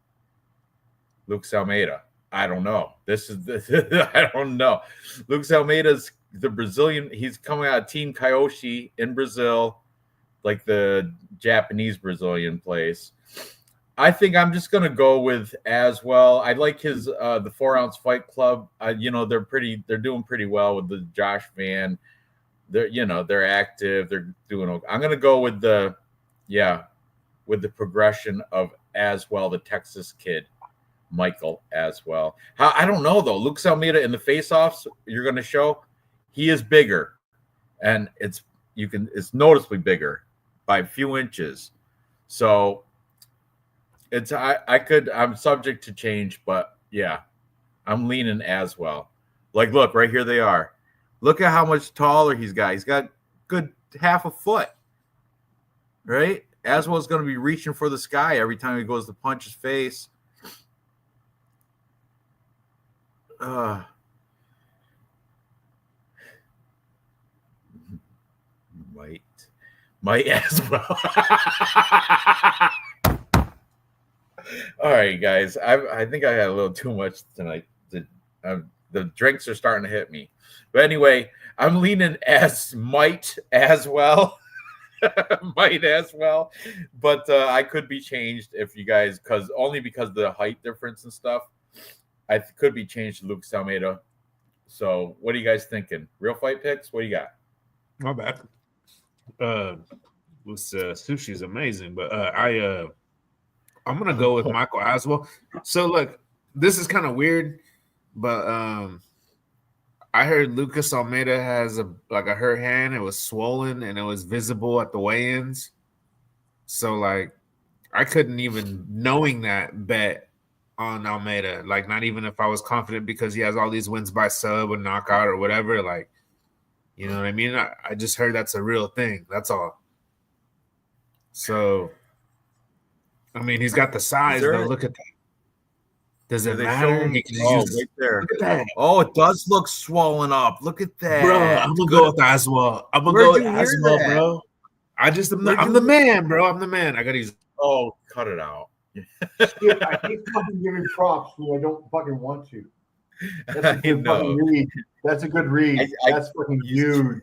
Lucas Almeida? I don't know. I don't know. Lucas Almeida's the Brazilian. He's coming out of Team Kyoshi in Brazil, like the Japanese Brazilian place. I think I'm just going to go with as well. I like his the 4 Ounce Fight Club. They're doing pretty well with the Josh Van. They're active. They're doing okay. I'm gonna go with the progression of as well, the Texas kid, Michael as well. I don't know though. Lucas Almeida in the face-offs you're gonna show, he is bigger, and it's noticeably bigger by a few inches. So I'm subject to change, but yeah, I'm leaning as well. Like, look, right here they are. Look at how much taller he's got. He's got good half a foot, right? Aswell's going to be reaching for the sky every time he goes to punch his face. Might as well. All right, guys. I think I had a little too much tonight. The drinks are starting to hit me. But anyway, I'm leaning as might as well. Might as well. But I could be changed if you guys, because of the height difference and stuff, I could be changed to Lucas Almeida. So what are you guys thinking? Real fight picks? What do you got? My bad. Sushi is amazing, but I'm gonna go with Michael as well. So look, this is kind of weird, but I heard Lucas Almeida has a hurt hand. It was swollen and it was visible at the weigh-ins. So like, I couldn't even, knowing that, bet on Almeida. Like, not even if I was confident because he has all these wins by sub or knockout or whatever. Like, you know what I mean? I just heard that's a real thing. That's all. So, I mean, he's got the size, though. Look at that. Does it matter? He can use right there. Look at that. Oh, it does look swollen up. Look at that. Bro, I'm going to go with Aswell. I'm going to go with Aswell, bro. I'm the man, bro. I'm the man. I got to use. Oh, cut it out. Shit, I keep fucking giving props when I don't fucking want to. That's a good fucking read. That's a good read. That's fucking huge.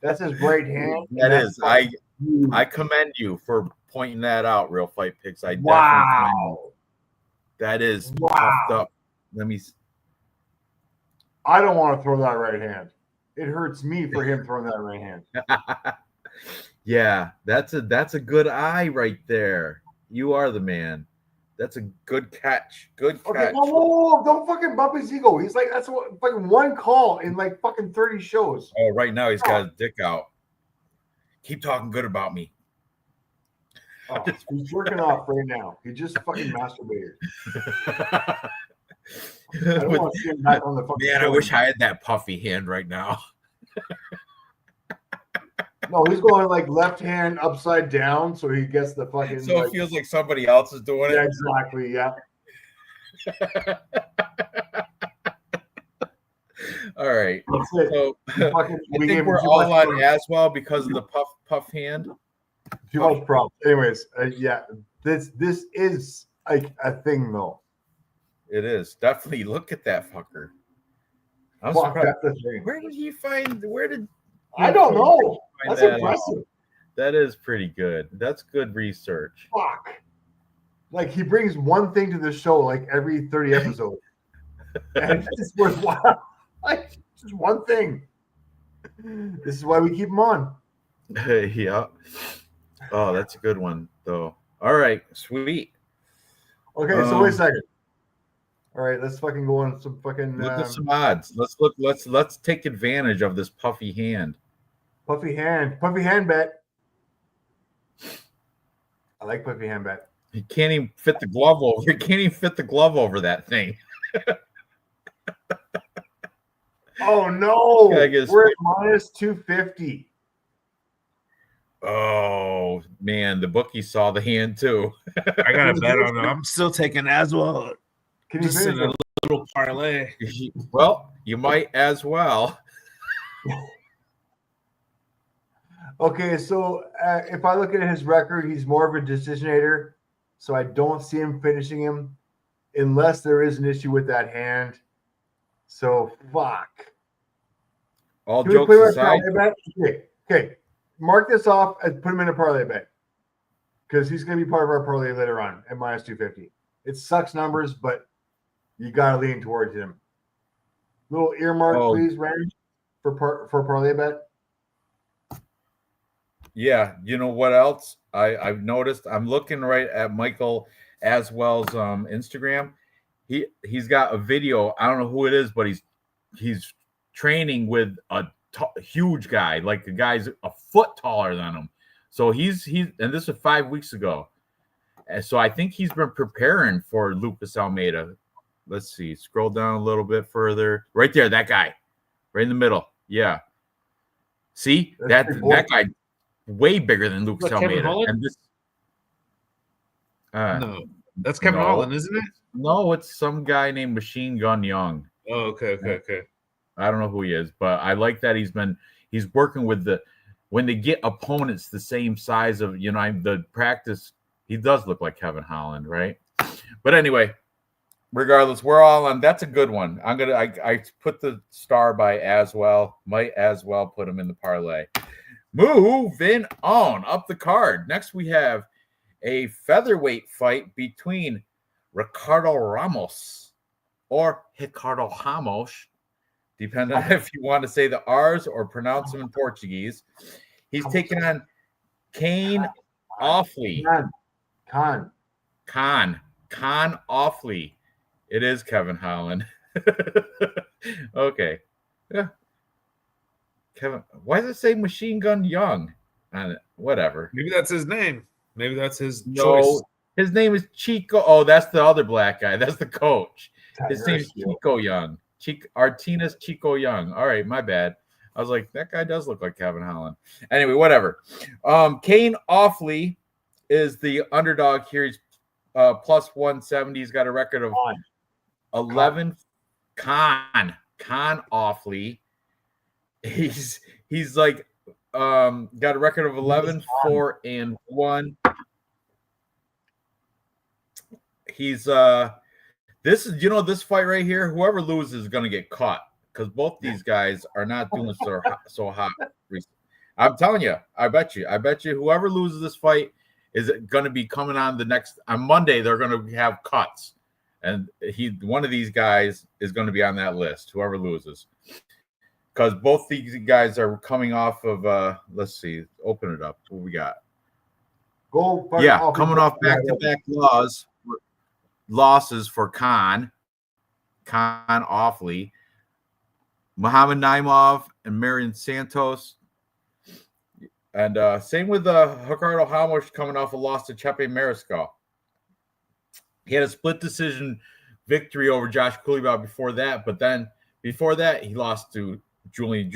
That's his right hand. That is. I commend you for pointing that out, Real Fight Picks. I definitely commend you. That is puffed up. I don't want to throw that right hand. It hurts me for him throwing that right hand. Yeah, that's a good eye right there. You are the man. That's a good catch. Good catch. Okay, whoa, don't fucking bump his ego. He's like, that's fucking one call in like fucking 30 shows. Oh, right now he's got his dick out. Keep talking good about me. Oh, he's jerking off right now. He just fucking masturbated. I don't want to see him back on the fucking man, I wish I had that puffy hand right now. No, he's going like left hand upside down, so he gets the fucking. So it feels like somebody else is doing it. Yeah, exactly. Yeah. All right. So I think we're all on Aswell because of the puff hand. Too much props. Anyways, yeah, this is like a thing though. It is definitely. Look at that fucker. I'm Fuck, surprised. that's the thing. Where did he find? Where did I don't know. find That's that impressive. out? That is pretty good. That's good research. Fuck. Like he brings one thing to the show like every 30 episodes. And it's worthwhile. Like just one thing. This is why we keep him on. Yeah. Oh, that's a good one, though. All right, sweet. Okay, so wait a second. All right, let's fucking go on some fucking Look at some odds. Let's take advantage of this puffy hand. puffy hand bet. I like puffy hand bet. He can't even fit the glove over. He can't even fit the glove over that thing. Oh no! We're at minus 250. Oh man, the bookie saw the hand too. I got a bet on it. I'm still taking as well. Can you Just in a little parlay. Well, you might as well. Okay, so if I look at his record, he's more of a decisionator. So I don't see him finishing him unless there is an issue with that hand. So fuck. All Can we jokes play my aside, parlay bet? Okay. Mark this off and put him in a parlay bet because he's going to be part of our parlay later on at minus 250. It sucks numbers, but you got to lean towards him. Little earmark, please, Ranj, for parlay bet. yeah. You know what else I've noticed? I'm looking right at Michael Aswell's Instagram. He's got a video. I don't know who it is, but he's training with a huge guy, like the guy's a foot taller than him. So he's and this was 5 weeks ago. And so I think he's been preparing for Lucas Almeida. Let's see, scroll down a little bit further. Right there, that guy, right in the middle. Yeah. See, that guy way bigger than Lucas Almeida. And this no, that's Kevin Holland, isn't it? No, it's some guy named Machine Gun Young. Oh, okay. I don't know who he is, but I like that he's working with when they get opponents the same size of, the practice. He does look like Kevin Holland, right? But anyway, regardless, we're all on. That's a good one. I put the star by as well. Might as well put him in the parlay. Moving on up the card. Next, we have a featherweight fight between Ricardo Ramos or Ricardo Ramos, depending on if you want to say the R's or pronounce them in Portuguese. He's taking on Kane Offley. Khan Offley. It is Kevin Holland. Okay. Yeah. Kevin, why does it say Machine Gun Young on it? Whatever. Maybe that's his name. Maybe that's his choice. No, his name is Chico. Oh, that's the other black guy. That's the coach. His name is Chico Young. Artinas Chico Young. All right, my bad. I was like, that guy does look like Kevin Holland. Anyway, whatever. Kane Offley is the underdog here. He's plus 170. He's got a record of 11. Khan Offley. He's like got a record of 11-4-1. He's this is this fight right here. Whoever loses is gonna get caught because both these guys are not doing so hot. I'm telling you, I bet you whoever loses this fight is gonna be coming on Monday. They're gonna have cuts, and one of these guys is gonna be on that list. Whoever loses. Because both these guys are coming off of let's see, open it up. What we got? Coming off back-to-back losses for Khan Offley, Muhammad Naimov, and Marion Santos. And same with Ricardo Ramos coming off a loss to Chepe Mariscal. He had a split decision victory over Josh Kulibau before that, but then before that, he lost to Julian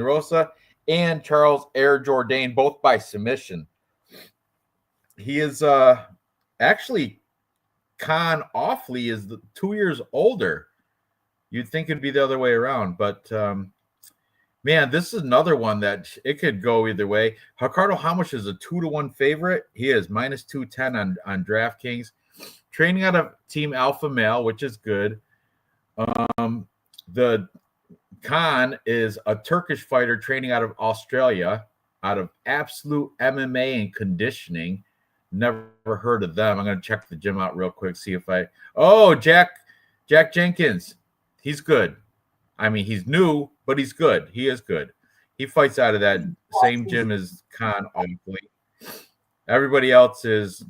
Rosa, and Charles Air Jourdain, both by submission. He is actually Khan Offley is 2 years older. You'd think it'd be the other way around, but man, this is another one that it could go either way. Ricardo Ramos is a 2-1 favorite. He is minus 210 on DraftKings. Training out of Team Alpha Male, which is good. The Khan is a Turkish fighter training out of Australia, out of Absolute MMA and Conditioning. Never heard of them. I'm going to check the gym out real quick, see if Jack Jenkins. He's good. I mean, he's new, but he's good. He is good. He fights out of that same gym as Khan, obviously. Everybody else is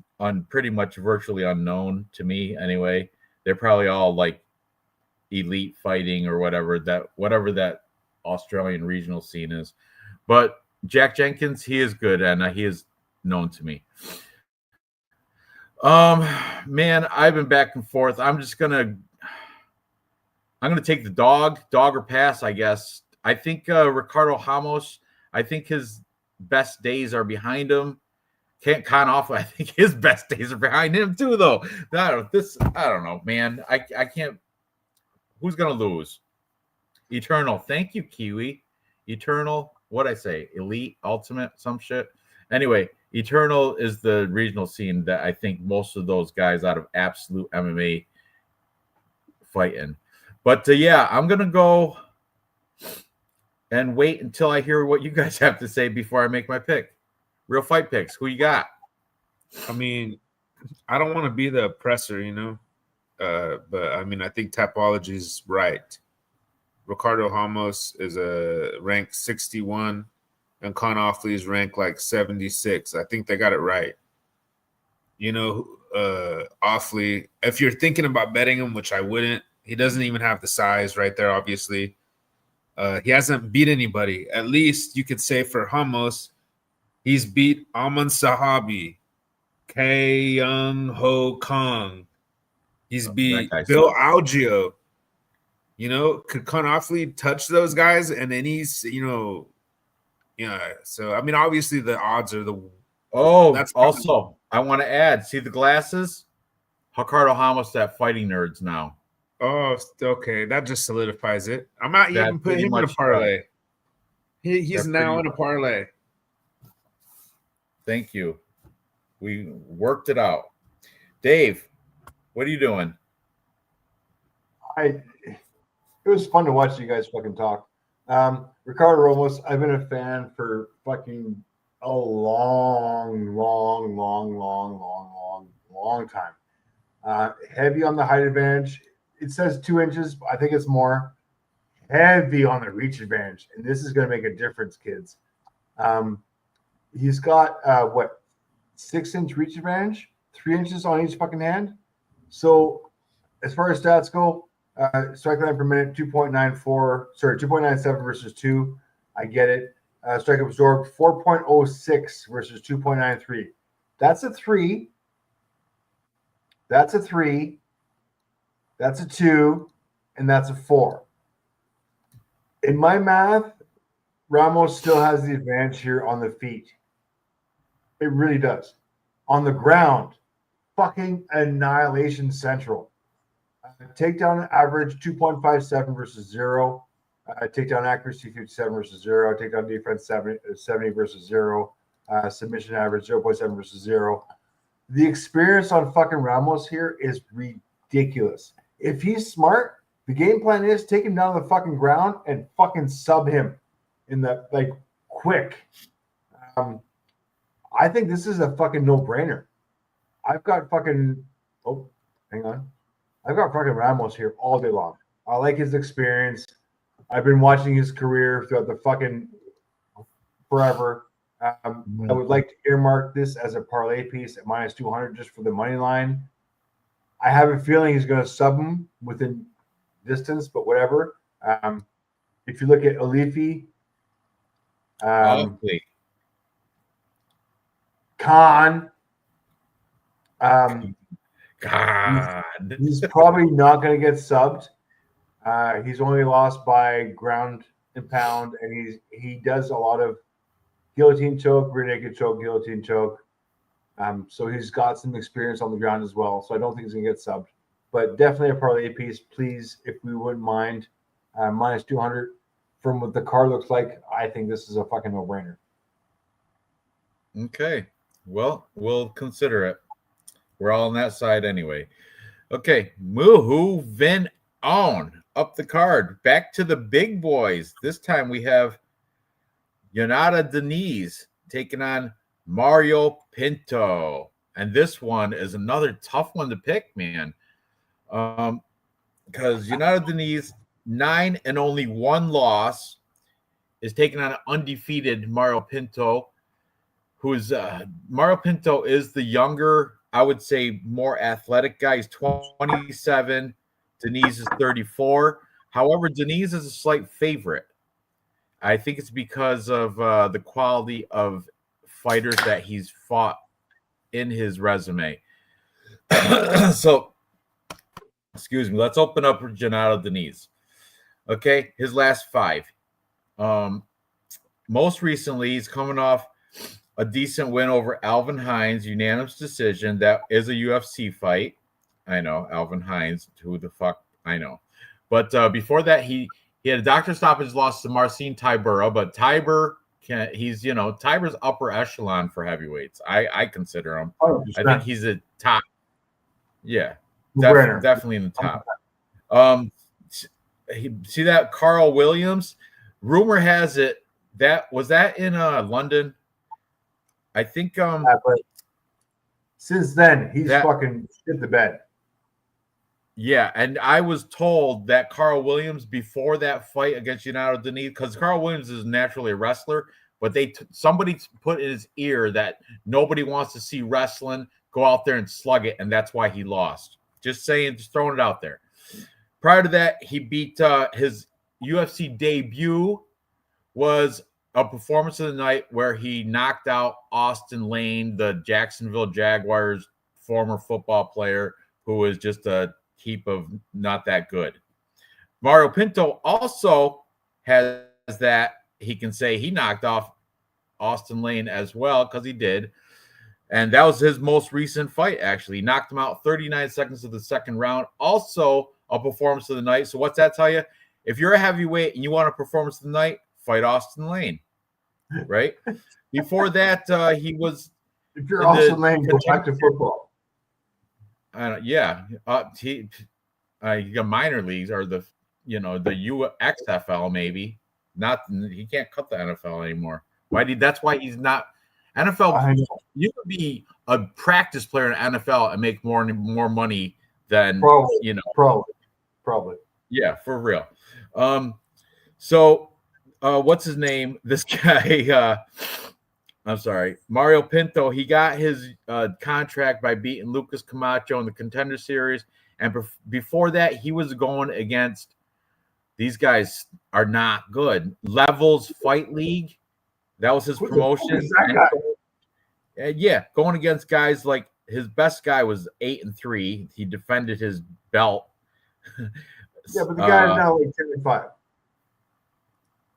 pretty much virtually unknown to me anyway. They're probably all like elite fighting or whatever that Australian regional scene is. But Jack Jenkins, he is good, and he is known to me. Man, I've been back and forth. I'm gonna take the dog or pass, I guess. I think Ricardo Ramos, I think his best days are behind him. Can't con off. I think his best days are behind him too, though. I don't know, man. I can't. Who's gonna lose? Eternal. Thank you, Kiwi. Eternal. What'd I say? Elite, ultimate, some shit. Anyway, Eternal is the regional scene that I think most of those guys out of Absolute MMA fight in. But yeah, I'm gonna go and wait until I hear what you guys have to say before I make my pick. Real fight picks. Who you got? I mean, I don't want to be the oppressor, but I mean, I think Tapology is right. Ricardo Ramos is a rank 61, and Con Offley is ranked like 76. I think they got it right. Offley, if you're thinking about betting him, which I wouldn't, he doesn't even have the size right there, obviously. He hasn't beat anybody. At least you could say for Ramos, he's beat Aman Sahabi, K. Young Ho Kong. He's beat Bill Algeo. Could Con Offley touch those guys? And then he's, So, I mean, obviously the odds are that's also, I want to add, see the glasses? Ricardo Ramos, that Fighting Nerds now. Oh, okay. That just solidifies it. I'm not even putting him in a parlay. He's now in a parlay. Thank you. We worked it out. Dave, what are you doing? It was fun to watch you guys fucking talk. Ricardo Ramos, I've been a fan for fucking a long time. Heavy on the height advantage. It says 2 inches. I think it's more. Heavy on the reach advantage. And this is going to make a difference, kids. He's got 6-inch reach advantage, 3 inches on each fucking hand. So as far as stats go, strike line per minute 2.97 versus 2. I get it. Strike absorbed 4.06 versus 2.93. That's a 3. That's a 3. That's a 2, and that's a 4. In my math, Ramos still has the advantage here on the feet. It really does. On the ground, fucking annihilation central. Takedown average 2.57 versus 0. Takedown accuracy 57 versus 0. Takedown defense 70 versus 0. Submission average 0.7 versus 0. The experience on fucking Ramos here is ridiculous. If he's smart, the game plan is take him down to the fucking ground and fucking sub him in the quick. I think this is a fucking no-brainer. I've got fucking Ramos here all day long. I like his experience. I've been watching his career throughout the fucking forever. I would like to earmark this as a parlay piece at minus 200 just for the money line. I have a feeling he's going to sub him within distance, but whatever. If you look at Alifi, Khan, he's probably not going to get subbed. He's only lost by ground and pound, and he does a lot of guillotine choke, rear naked choke, guillotine choke. So he's got some experience on the ground as well. So I don't think he's going to get subbed. But definitely a parlay piece, please, if we wouldn't mind. Minus 200 from what the card looks like. I think this is a fucking no-brainer. Okay. Well, we'll consider it. We're all on that side anyway. Okay. Moving on. up the card. Back to the big boys. This time we have Yonata Denise taking on Mario Pinto. And this one is another tough one to pick, man. Because Yonata Denise, 9 and only 1 loss, is taking on an undefeated Mario Pinto, who's Mario Pinto is the younger, I would say, more athletic guy. He's 27. Denise is 34. However, Denise is a slight favorite. I think it's because of the quality of fighters that he's fought in his resume. So, excuse me. Let's open up Renato Denise. Okay, his last 5. Most recently, he's coming off a decent win over Alvin Hines, unanimous decision. That is a UFC fight. I know, Alvin Hines. Who the fuck? I know. But before that, he had a doctor stoppage loss to Marcin Tybura. But he's Tybur's upper echelon for heavyweights. I consider him. 100%. I think he's a top. Yeah, definitely in the top. See that Carl Williams? Rumor has it that was in London. I think since then he's fucking shit the bed. Yeah, and I was told that Carl Williams before that fight against Yonata Denise, because Carl Williams is naturally a wrestler, but somebody put in his ear that nobody wants to see wrestling, go out there and slug it, and that's why he lost. Just saying, just throwing it out there. Prior to that, he beat his UFC debut was a performance of the night where he knocked out Austin Lane, the Jacksonville Jaguars former football player who was just a heap of not that good. Mario Pinto also has that. He can say he knocked off Austin Lane as well, because he did. And that was his most recent fight, actually. He knocked him out 39 seconds of the second round. Also a performance of the night. So what's that tell you? If you're a heavyweight and you want a performance of the night, fight Austin Lane, right? Before that, he was. If you're Austin Lane, go back to football. Yeah, he got minor leagues or the UXFL maybe. Not he can't cut the NFL anymore. That's why he's not NFL. You could be a practice player in NFL and make more money than probably. Yeah, for real. So what's his name? This guy. I'm sorry, Mario Pinto. He got his contract by beating Lucas Camacho in the Contender Series, and before that, he was going against. These guys are not good. Levels Fight League. That was his promotion. Going against guys like his best guy was 8-3. He defended his belt. Yeah, but the guy is now like 10-5.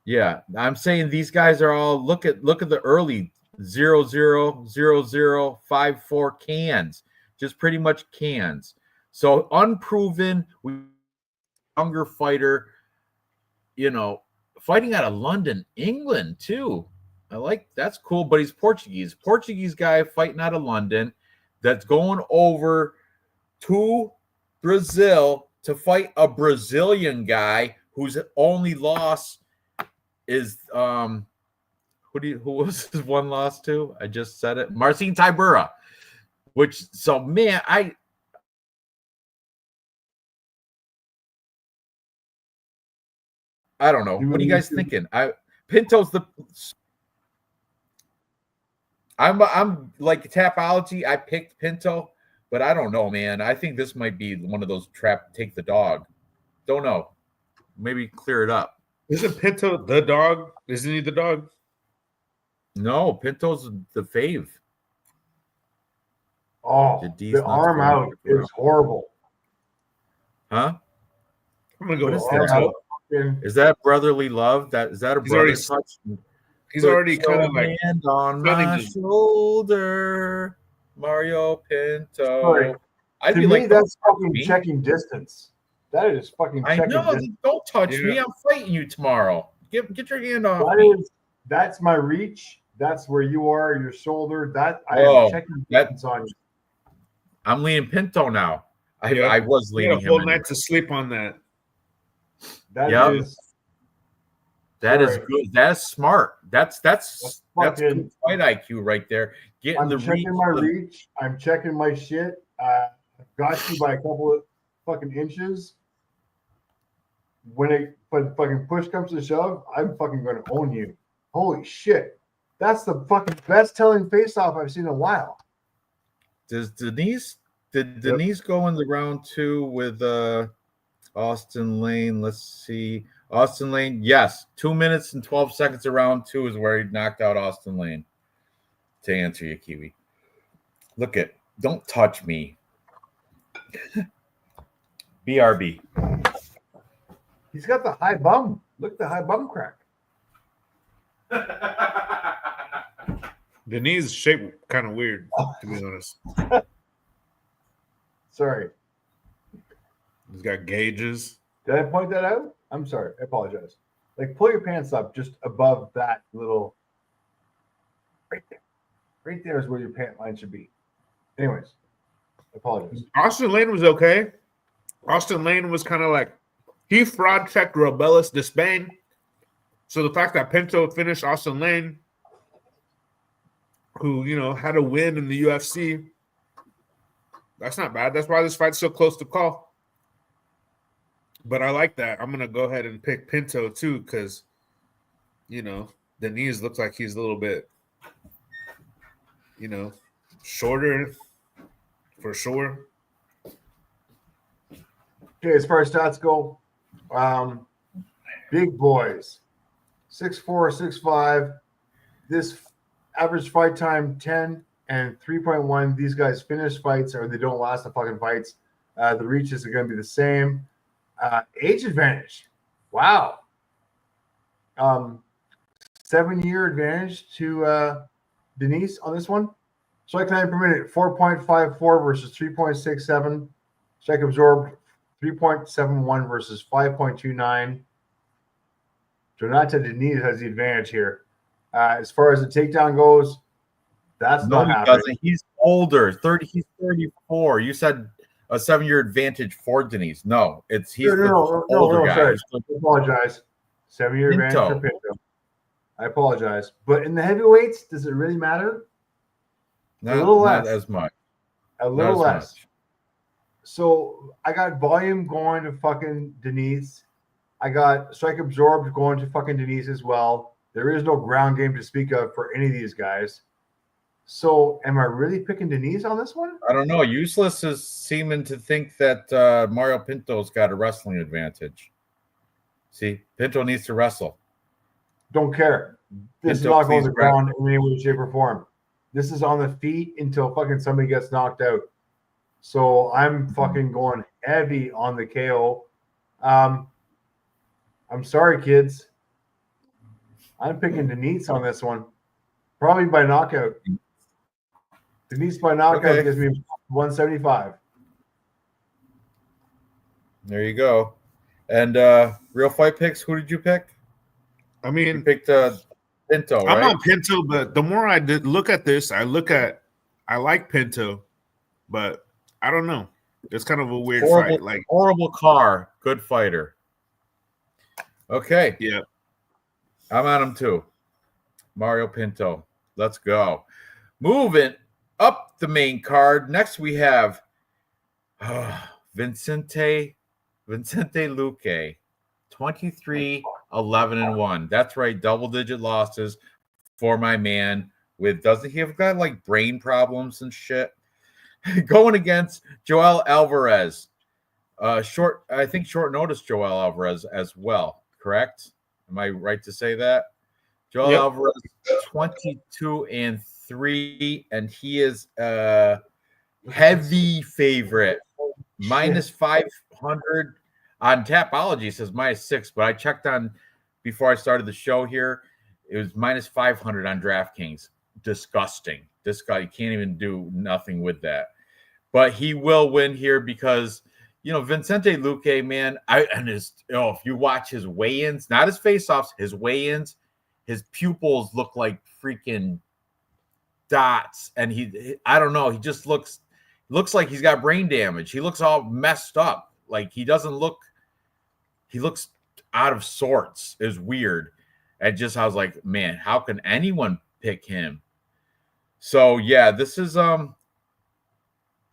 Yeah, I'm saying these guys are all look at the early 0-0, 0-0, 5-4 cans, just pretty much cans. So unproven, younger fighter, fighting out of London, England too. That's cool, but he's Portuguese guy fighting out of London that's going over to Brazil to fight a Brazilian guy whose only loss is who was his one loss to? I just said it. Marcin Tybura. I don't know. What are you guys thinking? Pinto's I'm like Tapology. I picked Pinto, but I don't know, man. I think this might be one of those take the dog. Don't know. Maybe clear it up. Isn't Pinto the dog? Isn't he the dog? No, Pinto's the fave. Oh, the arm out is horrible. Huh? I'm gonna go with Pinto. Is that brotherly love? Is that a brother touch? He's already kind of like hand on my shoulder, Mario Pinto. Sorry. To me, that's fucking checking distance. That is fucking checking distance. Don't touch me. I'm fighting you tomorrow. Get your hand off. That's my reach. That's where you are, your shoulder. I am checking distance on you. I'm leaning Pinto now. I was leaning him. A full night to sleep on that. That Yep. is That is sorry. good. That's smart. That's fucking- good fight IQ right there. Getting I'm the checking reach. my reach. I'm checking my shit. I've got you by a couple of fucking inches. When fucking push comes to shove, I'm fucking going to own you. Holy shit. That's the fucking best telling face off I've seen in a while. Did Denise go in the round 2 with Austin Lane? Let's see. Austin Lane, yes. 2 minutes and 12 seconds of round 2 is where he knocked out Austin Lane. To answer you, Kiwi. Look at, don't touch me. BRB. He's got the high bum. Look at the high bum crack. The knee's shaped kind of weird, to be honest. Sorry. He's got gauges. Did I point that out? I'm sorry. I apologize. Like, pull your pants up just above that little. Right there. Right there is where your pant line should be. Anyways, I apologize. Austin Lane was okay. Austin Lane was kind of like, he fraud checked Robelis Despain. So the fact that Pinto finished Austin Lane, who, you know, had a win in the UFC, that's not bad. That's why this fight's so close to call. But I like that. I'm going to go ahead and pick Pinto too because, you know, Denise looks like he's a little bit, you know, shorter for sure. Okay, as far as stats go, big boys, 6'4", 6'5". This average fight time 10 and 3.1. These guys finish fights or they don't last the fucking fights. The reaches are going to be the same. Age advantage, wow. 7-year advantage to Denise on this one. Strike time per minute 4.54 versus 3.67. Strike absorbed 3.71 versus 5.29. Jonata Denise has the advantage here. As far as the takedown goes, that's not happening. Doesn't. He's older. 30. He's 34. You said a 7-year advantage for Denise. No, he's the older guy. Sorry. I apologize. 7-year advantage for Pinto. I apologize. But in the heavyweights, does it really matter? Not, a little less. Not as much. A little less. Much. So I got volume going to fucking Denise. I got strike absorbed going to fucking Denise as well. There is no ground game to speak of for any of these guys. So am I really picking Denise on this one? I don't know. Useless is seeming to think that Mario Pinto's got a wrestling advantage. See, Pinto needs to wrestle. Don't care. This is not going to the ground in any way, shape, or form. This is on the feet until fucking somebody gets knocked out. So I'm fucking going heavy on the KO. I'm sorry, kids. I'm picking Denise on this one. Probably by knockout. Denise by knockout gives me 175. There you go. And real fight picks, who did you pick? I mean, you picked Pinto, right? I'm on Pinto, but the more I look at this, I like Pinto, but I don't know. It's kind of a weird fight. Like horrible car, good fighter. Okay. Yeah. I'm on him too. Mario Pinto. Let's go. Moving up the main card. Next we have Vicente Luque. 23-11-1. That's right, double-digit losses for my man. Doesn't he have got like brain problems and shit? Going against Joel Alvarez. Short notice Joel Alvarez as well, correct? Am I right to say that? Joel Alvarez 22-3, and he is a heavy favorite. Minus 500 on Tapology says -6, but I checked on before I started the show here. It was minus 500 on DraftKings. Disgusting. This guy, you can't even do nothing with that. But he will win here because, Vicente Luque, man, if you watch his weigh-ins, not his face-offs, his weigh-ins, his pupils look like freaking dots. And I don't know, he just looks like he's got brain damage. He looks all messed up. Like he looks out of sorts. It was weird. And just I was like, man, how can anyone pick him? So yeah, this is I'm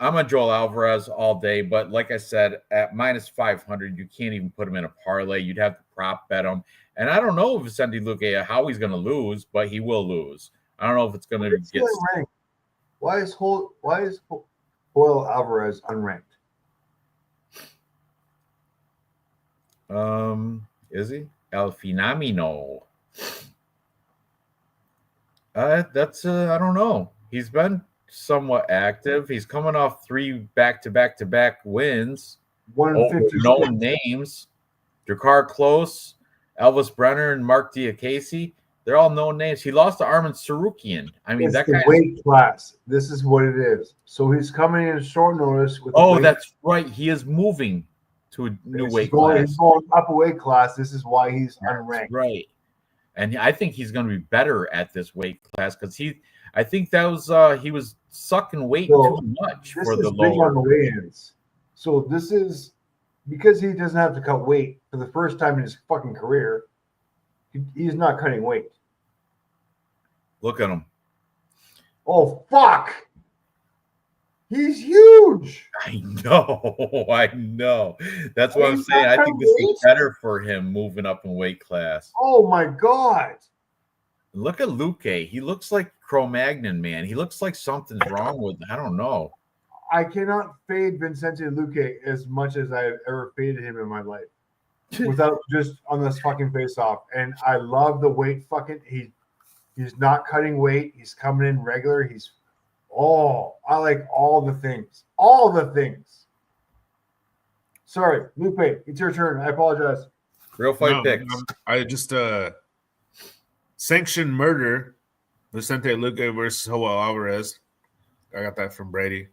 a Joel Alvarez all day, but like I said, at minus 500, you can't even put him in a parlay. You'd have to prop bet him. And I don't know if Vicente Luque how he's going to lose, but he will lose. I don't know if it's going to get ranked. Why is Joel Alvarez unranked? Is he El Finamino? That's I don't know. He's been somewhat active. He's coming off 3 back-to-back wins. 156. Known names. Drakkar Klose, Elvis Brenner, and Mark Diakese. They're all known names. He lost to Armin Sarukian. I mean, it's that the guy weight class. This is what it is. So he's coming in short notice with. That's right. He is moving to a new weight class. He's going up a weight class. This is why he's unranked. Right. And I think he's going to be better at this weight class because I think that was he was sucking weight too much for the lower on the weigh-ins. So this is because he doesn't have to cut weight for the first time in his fucking career. He's not cutting weight. Look at him. Oh fuck! He's huge. I know. That's what I'm saying. I think this is better for him moving up in weight class. Oh my god! Look at Luque. He looks like Cro-Magnon, man. He looks like something's wrong with. I don't know. I cannot fade Vicente Luque as much as I've ever faded him in my life, without just on this fucking face-off. And I love the weight. He's not cutting weight. He's coming in regular. I like all the things. All the things. Sorry, Lupe, it's your turn. I apologize. Real fight picks. I just sanctioned murder. Vicente Luque versus Joel Alvarez. I got that from Brady.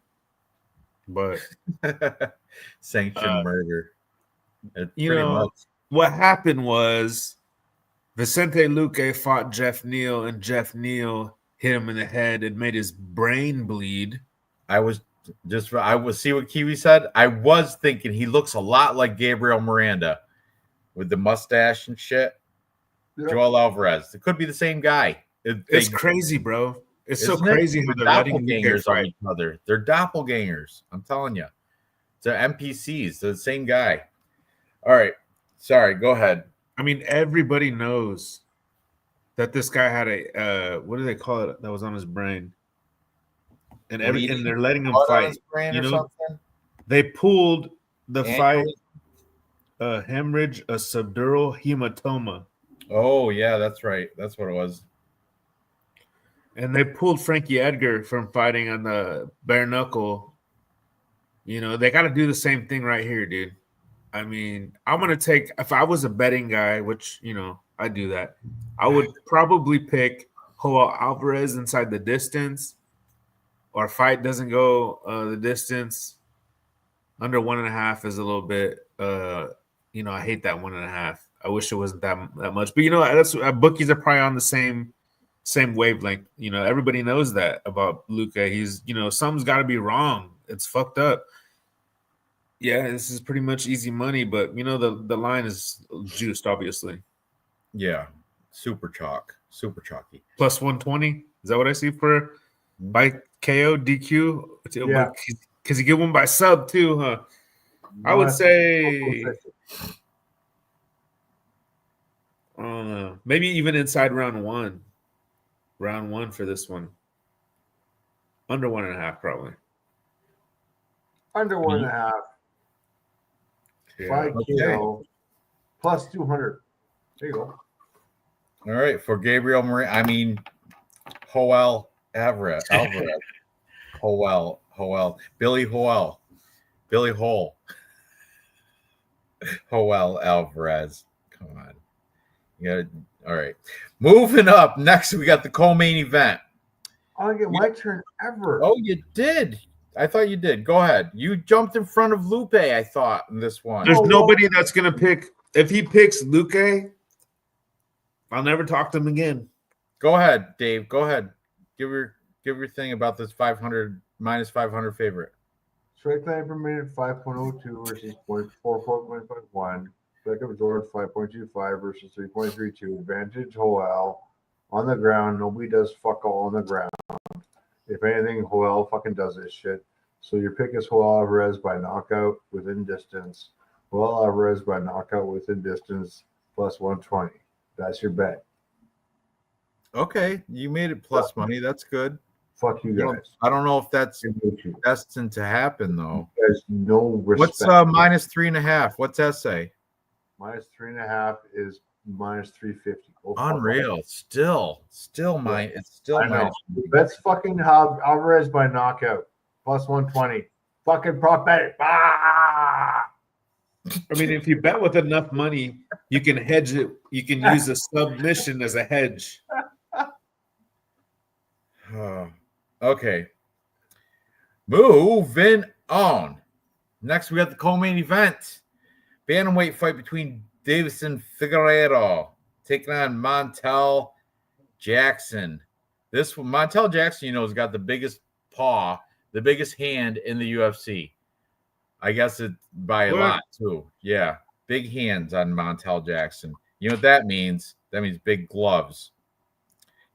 But sanctioned murder. Much. What happened was Vicente Luque fought Jeff Neal, and Jeff Neal hit him in the head and made his brain bleed. I was see what Kiwi said. I was thinking he looks a lot like Gabriel Miranda with the mustache and shit. Yeah. Joel Alvarez. It could be the same guy. It's crazy, bro. It's so crazy how they're letting doppelgangers on each other. They're doppelgangers. I'm telling you. They're NPCs. They're the same guy. All right. Sorry. Go ahead. I mean, everybody knows that this guy had a what do they call it that was on his brain? And they're letting him fight. You know, they pulled the fight hemorrhage, a subdural hematoma. Oh yeah, that's right. That's what it was. And they pulled Frankie Edgar from fighting on the bare knuckle. You know, they got to do the same thing right here, dude. I mean, I'm going to take, if I was a betting guy, which, you know, I do that, I would probably pick Joel Alvarez inside the distance, or fight doesn't go the distance. Under 1.5 is a little bit, you know, I hate that 1.5. I wish it wasn't that much. But, you know, that's bookies are probably on the same wavelength. You know, everybody knows that about Luque. He's, you know, something's got to be wrong. It's fucked up. Yeah, this is pretty much easy money, but you know the line is juiced, obviously. Yeah, super chalky. Plus 120. Is that what I see for by KO DQ? Yeah, because you get one by sub too, huh? I would say I don't know. Maybe even inside round one. Round one for this one. Under 1.5, probably. Under 1.5. Yeah. 5 kilo plus 200. There you go. All right, for Gabriel Marie, I mean Joel Alvarez. Joel. Billy Hole. Joel Alvarez. Come on. You got all right. Moving up. Next, we got the co-main event. I get my turn ever. Oh, you did. I thought you did. Go ahead. You jumped in front of Lupe, I thought, in this one. There's nobody that's going to pick. If he picks Luque, I'll never talk to him again. Go ahead, Dave. Go ahead. Give your thing about this 500 minus 500 favorite. Strike time per minute 5.02 versus 0.44.51. Beckham George 5.25 versus 3.32. Advantage Hoel on the ground. Nobody does fuck all on the ground. If anything, Hoel fucking does this shit. So your pick is Joel Alvarez by knockout within distance. Joel Alvarez by knockout within distance plus 120. That's your bet. Okay, you made it plus money. That's good. Fuck you guys. I don't know if that's destined to happen though. You guys, no respect. What's minus 3.5? What's that say? Minus 3.5 is minus 350. Unreal. Still mine. It's still minus. Bet's fucking Alvarez by knockout plus 120. Fucking prop bet it. Ah! I mean, if you bet with enough money, you can hedge it. You can use a submission as a hedge. Okay. Moving on. Next, we got the co-main event. Bantamweight fight between Davison Figueiredo taking on Montel Jackson. This Montel Jackson, has got the biggest paw, the biggest hand in the UFC. I guess it by a lot too. Yeah, big hands on Montel Jackson. You know what that means? That means big gloves.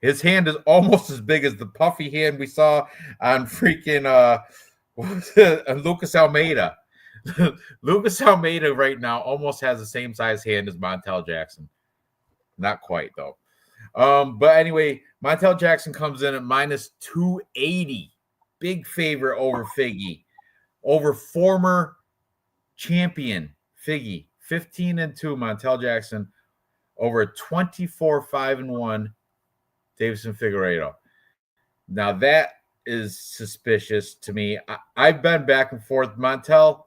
His hand is almost as big as the puffy hand we saw on freaking Lucas Almeida. Lucas Almeida right now almost has the same size hand as Montel Jackson. Not quite though. But anyway, Montel Jackson comes in at minus 280. Big favorite over Figgy. Over former champion Figgy. 15-2 Montel Jackson. Over 24-5-1 Davison Figueiredo. Now that is suspicious to me. I've been back and forth. Montel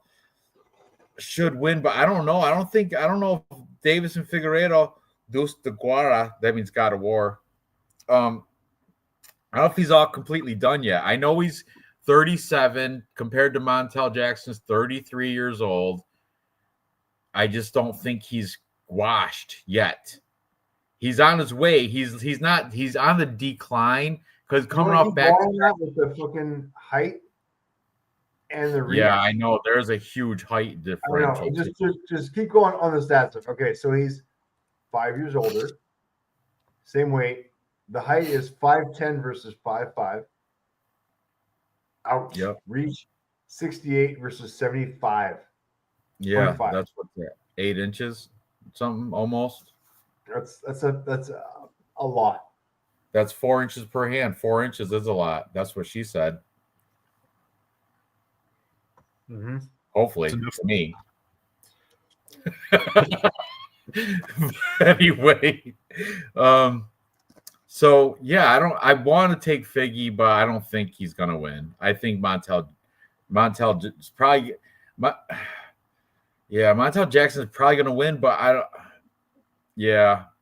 should win, but I don't know. I don't know if Davison Figueiredo Dos de Guara, that means God of War. I don't know if he's all completely done yet. I know he's 37 compared to Montel Jackson's 33 years old. I just don't think he's washed yet. He's on his way. He's on the decline because coming off back with the fucking height and the reach. Yeah, I know there's a huge height differential. Just keep going on the stats. Okay, so he's 5 years older, same weight. The height is 5'10" versus 5'5". Ouch. Yep. Reach 68 versus 75. Yeah, 25. that's what's that. 8 inches, something almost. That's a lot. That's 4 inches per hand. 4 inches is a lot. That's what she said. Mm-hmm. Hopefully, for me. Anyway, so yeah, I want to take Figgy, but I don't think he's gonna win. I think Montel is probably Montel Jackson is probably gonna win, but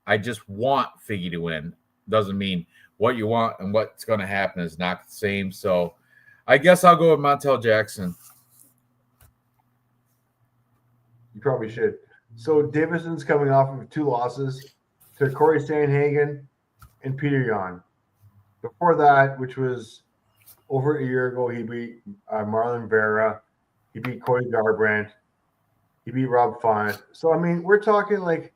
I just want Figgy to win. Doesn't mean what you want and what's gonna happen is not the same. So I guess I'll go with Montel Jackson. You probably should. So Davidson's coming off of 2 losses to Corey Sandhagen and Peter Yan. Before that, which was over a year ago, he beat Marlon Vera. He beat Cody Garbrandt. He beat Rob Font. So, I mean, we're talking like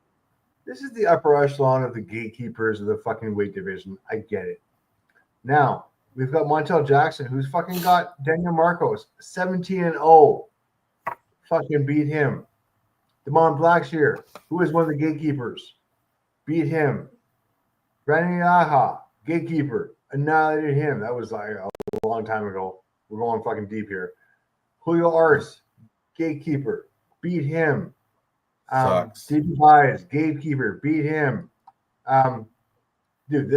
this is the upper echelon of the gatekeepers of the fucking weight division. I get it. Now, we've got Montel Jackson, who's fucking got Daniel Marcos, 17-0. Fucking beat him. Damon Blackshear, who is one of the gatekeepers, beat him. Brandon Yaha, gatekeeper, annihilated him. That was like a long time ago. We're going fucking deep here. Julio Arce, gatekeeper, beat him. Stevie Bias, gatekeeper, beat him. Dude,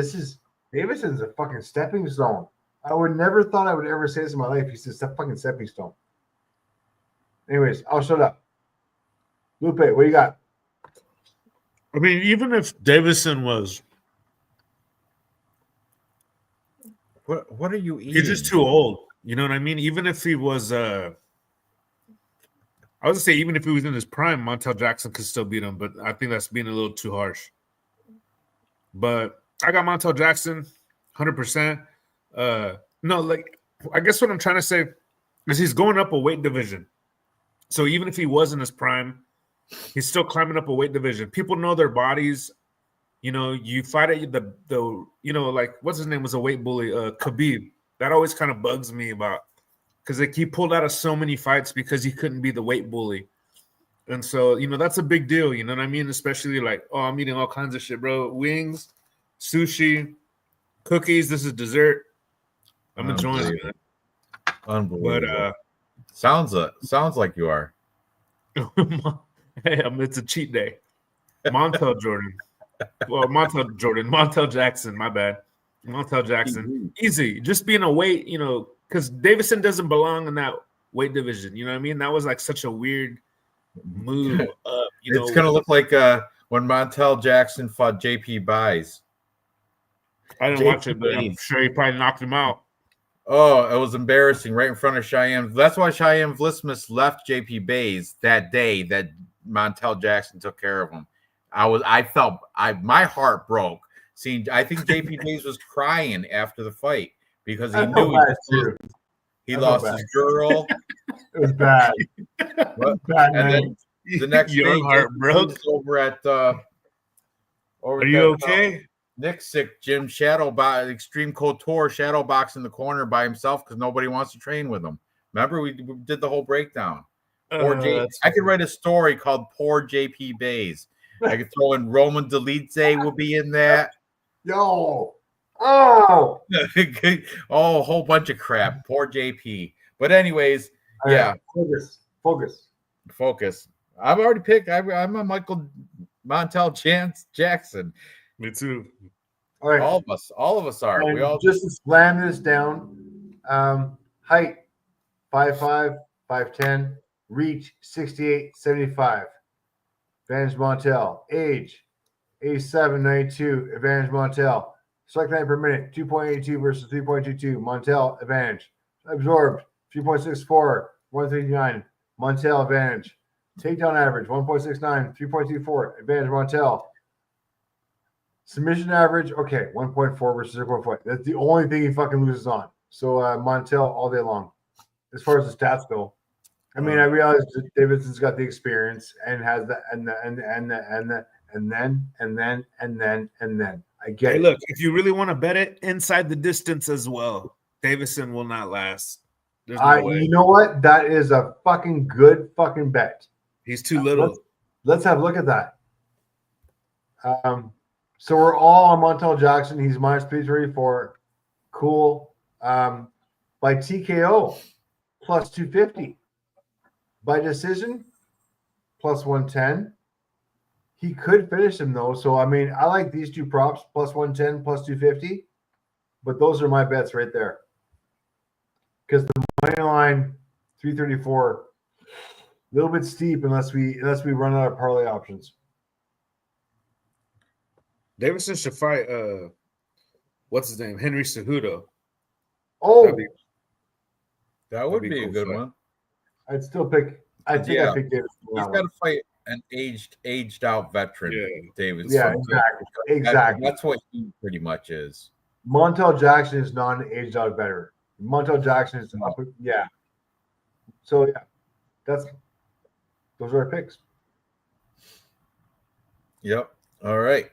Davidson's a fucking stepping stone. I would never thought I would ever say this in my life. He's a fucking stepping stone. Anyways, I'll shut up. Lupe, what you got? I mean, even if Davison was, what are you eating? He's just too old. You know what I mean? Even if he was, I was gonna say, even if he was in his prime, Montel Jackson could still beat him. But I think that's being a little too harsh. But I got Montel Jackson, 100%. No, like I guess what I'm trying to say is he's going up a weight division. So even if he was in his prime, He's still climbing up a weight division. People know their bodies. You fight at the like what's his name was a weight bully, Khabib. That always kind of bugs me about because he pulled out of so many fights because he couldn't be the weight bully. And so, that's a big deal. You know what I mean? Especially like, oh, I'm eating all kinds of shit, bro. Wings, sushi, cookies. This is dessert. I'm enjoying it. Unbelievable. But sounds like you are. Hey, it's a cheat day. Montel Jordan. Well, Montel Jackson, my bad. Montel Jackson. Easy. Just being a weight, because Davison doesn't belong in that weight division. You know what I mean? That was like such a weird move up. It's going to look like when Montel Jackson fought JP Buys. I didn't watch it, but I'm sure he probably knocked him out. Oh, it was embarrassing right in front of Cheyenne. That's why Cheyenne Vlismus left JP Bays that day that Montel Jackson took care of him. My heart broke. I think JP Bays was crying after the fight because he knew he lost his girl. It was bad. Then the next day, heart broke over at Are you okay? Nick's sick gym Extreme Couture shadow box in the corner by himself because nobody wants to train with him. Remember, we did the whole breakdown. I could write a story called Poor JP Bays. I could throw in Roman Delize would be in that. Yo. Oh, a whole bunch of crap. Poor JP. But anyways, yeah. Focus. I've already picked. I'm a Michael Montel Jackson. Me too. All right. All of us are. And we all just to slam this down. Height 5'5", 5'10", reach 68, 75. Advantage Montel. Age 87, 92. Advantage Montel. Strike 9 per minute, 2.82 versus 3.22. Montel advantage. Absorbed 3.64, 139. Montel advantage. Takedown average 1.69, 3.24. Advantage Montel. Submission average, okay, 1.4 versus 0.4. That's the only thing he fucking loses on. So Montel all day long. As far as the stats go, I mean, I realize that Davidson's got the experience and has the and then. I get it. Look, if you really want to bet it, inside the distance as well, Davison will not last. There's no way. You know what? That is a fucking good fucking bet. He's too little. Let's have a look at that. So we're all on Montel Jackson. He's minus 334. Cool. By TKO, plus 250. By decision, plus 110. He could finish him, though. So, I mean, I like these two props, plus 110, plus 250. But those are my bets right there. Because the money line, 334, a little bit steep unless we run out of parlay options. Davison should fight, what's his name? Henry Cejudo. Oh! That would be a good one. I'd still pick. I pick Davison. He's got to fight an aged out veteran, Davidson. Yeah, exactly. That's what he pretty much is. Montel Jackson is not an aged out veteran. Montel Jackson is up. Yeah. So those are our picks. Yep. All right.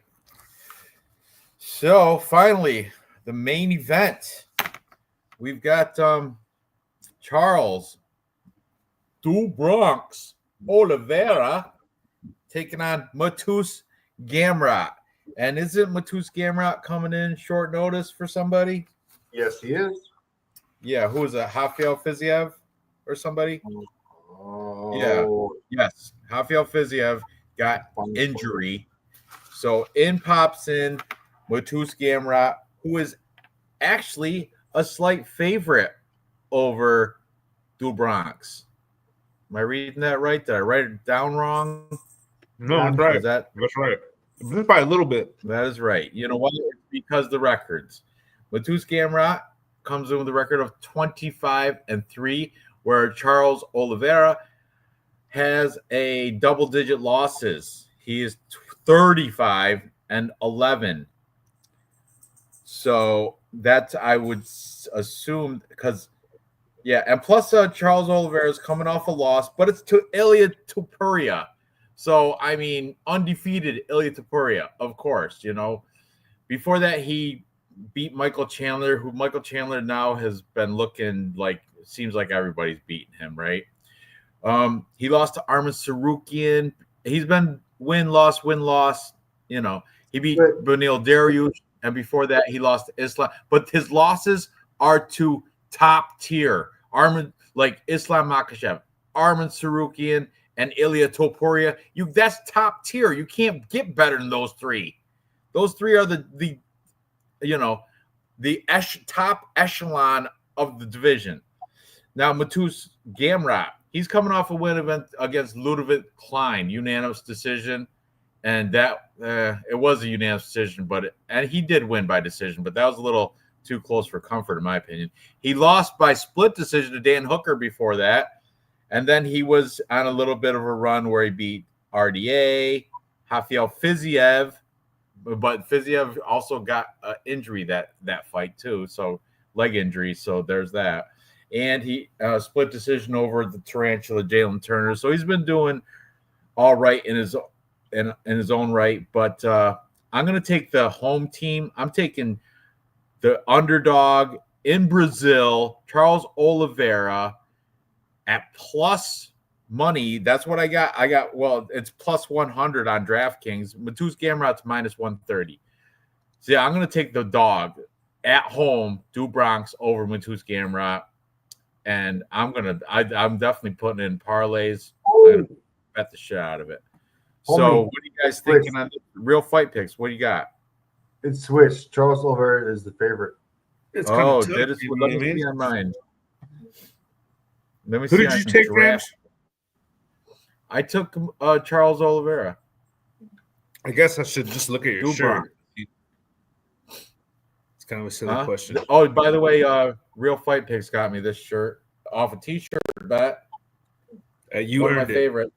So finally, the main event. We've got Charles Do Bronx Oliveira taking on Matus Gamrot. And isn't Matus Gamrot coming in short notice for somebody? Yes, he is. Yeah, who is it? Rafael Fiziev or somebody? Oh. Yeah. Yes. Rafael Fiziev got injury. So in pops in Matus Gamrot, who is actually a slight favorite over Do Bronx. Am I reading that right? Did I write it down wrong? No, that's right. That's right. Just by a little bit. That is right. You know what? Because the records. Matus Gamrot comes in with a record of 25-3, where Charles Oliveira has a double-digit losses. He is 35-11. So that I would assume because, and plus Charles Oliveira is coming off a loss, but it's to Ilya Topuria. So, I mean, undefeated Ilia Topuria, of course, you know. Before that, he beat Michael Chandler, who Michael Chandler now has been looking like, seems like everybody's beating him, right? He lost to Armin Sarukian. He's been win-loss, you know. He beat Benil Dariush, and before that, he lost to Islam. But his losses are to top tier. Armin, like Islam Makhachev, Armin Sarukian, and Ilia Topuria. That's top tier. You can't get better than those three. Those three are the you know, the top echelon of the division. Now, Matus Gamrot, he's coming off a win event against Ludovic Klein, unanimous decision. And that it was a unanimous decision, and he did win by decision, but that was a little too close for comfort, in my opinion. He lost by split decision to Dan Hooker before that, and then he was on a little bit of a run where he beat RDA, Rafael Fiziev, but Fiziev also got an injury that fight too, so leg injury, so there's that. And he split decision over the Tarantula Jalen Turner, so he's been doing all right in his own right, but I'm going to take the home team. I'm taking the underdog in Brazil, Charles Oliveira, at plus money. That's what I got. It's plus 100 on DraftKings. Matus Gamrot's minus 130. So yeah, I'm going to take the dog at home, do Bronx over Matus Gamrot, and I'm definitely putting in parlays. I'm going to bet the shit out of it. So, what are you guys thinking on the real fight picks? What do you got? It's switched. Charles Oliveira is the favorite. It's let me see on mine. Let me Who see. Did you take, Ranj? I took Charles Oliveira. I guess I should just look at your shirt. It's kind of a silly question. Oh, by the way, Real Fight Picks got me this shirt off a T-shirt bet. You one earned of my favorite.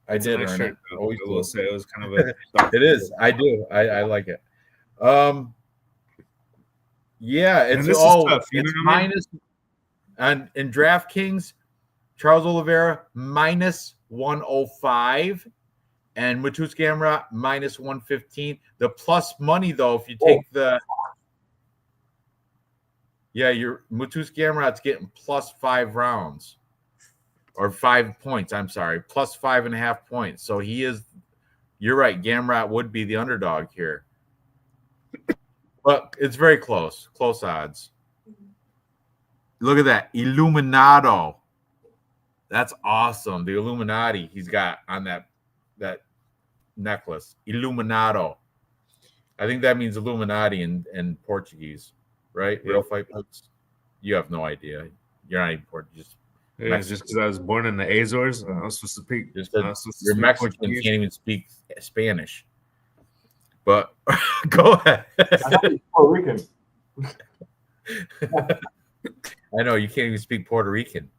I did earn it. Always will say it was kind of a. It is. I do. I like it. Yeah, it's tough. It's minus, and in DraftKings, Charles Oliveira minus 105, and Matus Gamrot minus 115. The plus money though, if you take your Matus Gamrot's getting plus 5 rounds. Or 5 points, I'm sorry, plus 5.5 points. So you're right, Gamrot would be the underdog here. But it's very close odds. Look at that, Illuminato. That's awesome. The Illuminati he's got on that necklace. Illuminato. I think that means Illuminati in Portuguese, right? Real Fight Picks. You have no idea. You're not even Portuguese. Yeah, just because I was born in the Azores, I was supposed to speak. You're Mexican, can't even speak Spanish. But go ahead. Puerto Rican. I know you can't even speak Puerto Rican.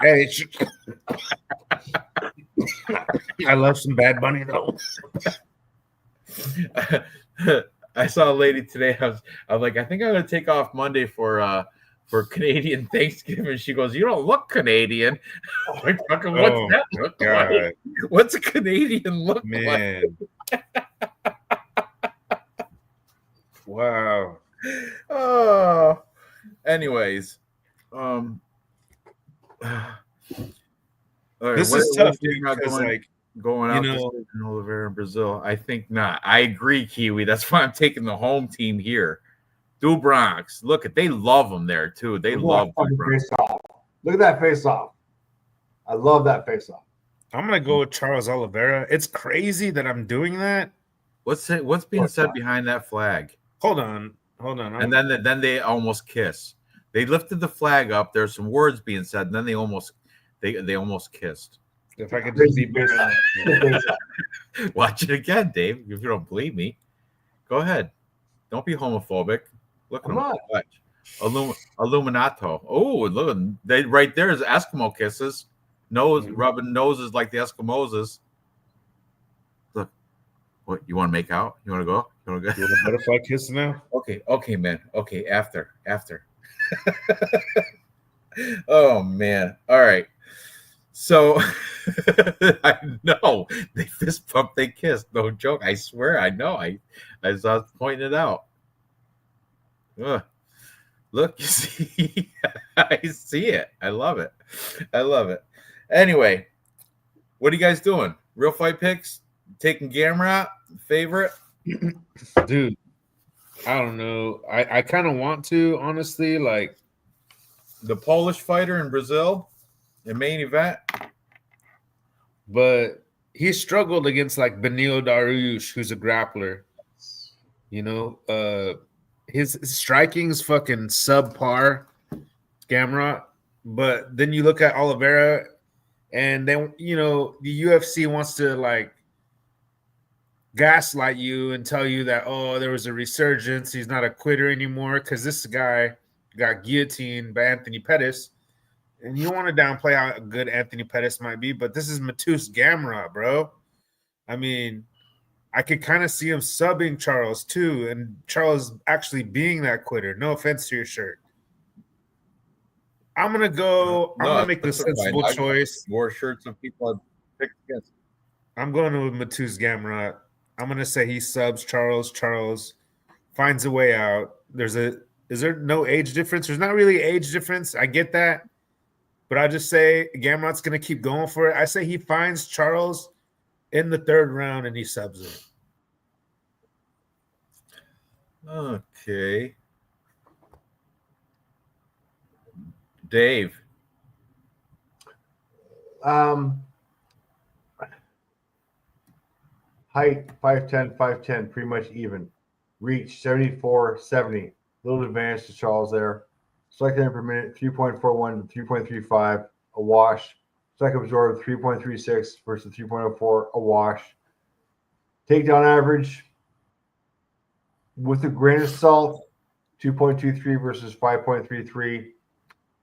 Hey, I love some Bad Bunny though. I saw a lady today. I was like, I think I'm gonna take off Monday for Canadian Thanksgiving. She goes, "You don't look Canadian." Like, what's that look like? What's a Canadian look like? Wow. Oh. Anyways, all right, this is tough because going out to Oliveira in Brazil. I think not. I agree, Kiwi. That's why I'm taking the home team here. Do Bronx. Look they love them there too. They love face off. Look at that face off. I love that face off. I'm gonna go with Charles Oliveira. It's crazy that I'm doing that. What's being said behind that flag? Hold on. And then they almost kiss. They lifted the flag up. There's some words being said, and then they almost kissed. If I could just be watch it again, Dave. If you don't believe me, go ahead. Don't be homophobic. Look at them. Illuminato. Oh, look, they right there is Eskimo kisses. Nose rubbing noses like the Eskimos. Look, what you want to make out? You want to go? You want to go? You want a butterfly kiss now? Okay, man. Okay, after. Oh man. All right. So I know they fist bumped, they kissed. No joke. I swear, I know. I was pointing it out. Ugh. Look, you see, I see it. I love it. I love it. Anyway, what are you guys doing? Real fight picks? Taking Gamrot? Favorite? Dude, I don't know. I kind of want to, honestly, like the Polish fighter in Brazil, the main event. But he struggled against like Benil Dariush, who's a grappler. You know, his striking's fucking subpar, Gamrot. But then you look at Oliveira, and then the UFC wants to like gaslight you and tell you that there was a resurgence. He's not a quitter anymore because this guy got guillotined by Anthony Pettis. And you don't want to downplay how good Anthony Pettis might be, but this is Mateusz Gamrot, bro. I mean, I could kind of see him subbing Charles too, and Charles actually being that quitter. No offense to your shirt. I'm gonna make the sensible choice. More shirts of people have picked against. I'm going with Mateusz Gamrot. I'm gonna say he subs Charles. Charles finds a way out. Is there no age difference? There's not really age difference. I get that. But I just say Gamrot's going to keep going for it. I say he finds Charles in the third round and he subs him. Okay. Dave. Height 5'10", 5'10", pretty much even. Reach 74, 70. Little advantage to Charles there. Strike time per minute 3.41 to 3.35, a wash. Strike absorbed 3.36 versus 3.04, a wash. Takedown average with a grain of salt 2.23 versus 5.33.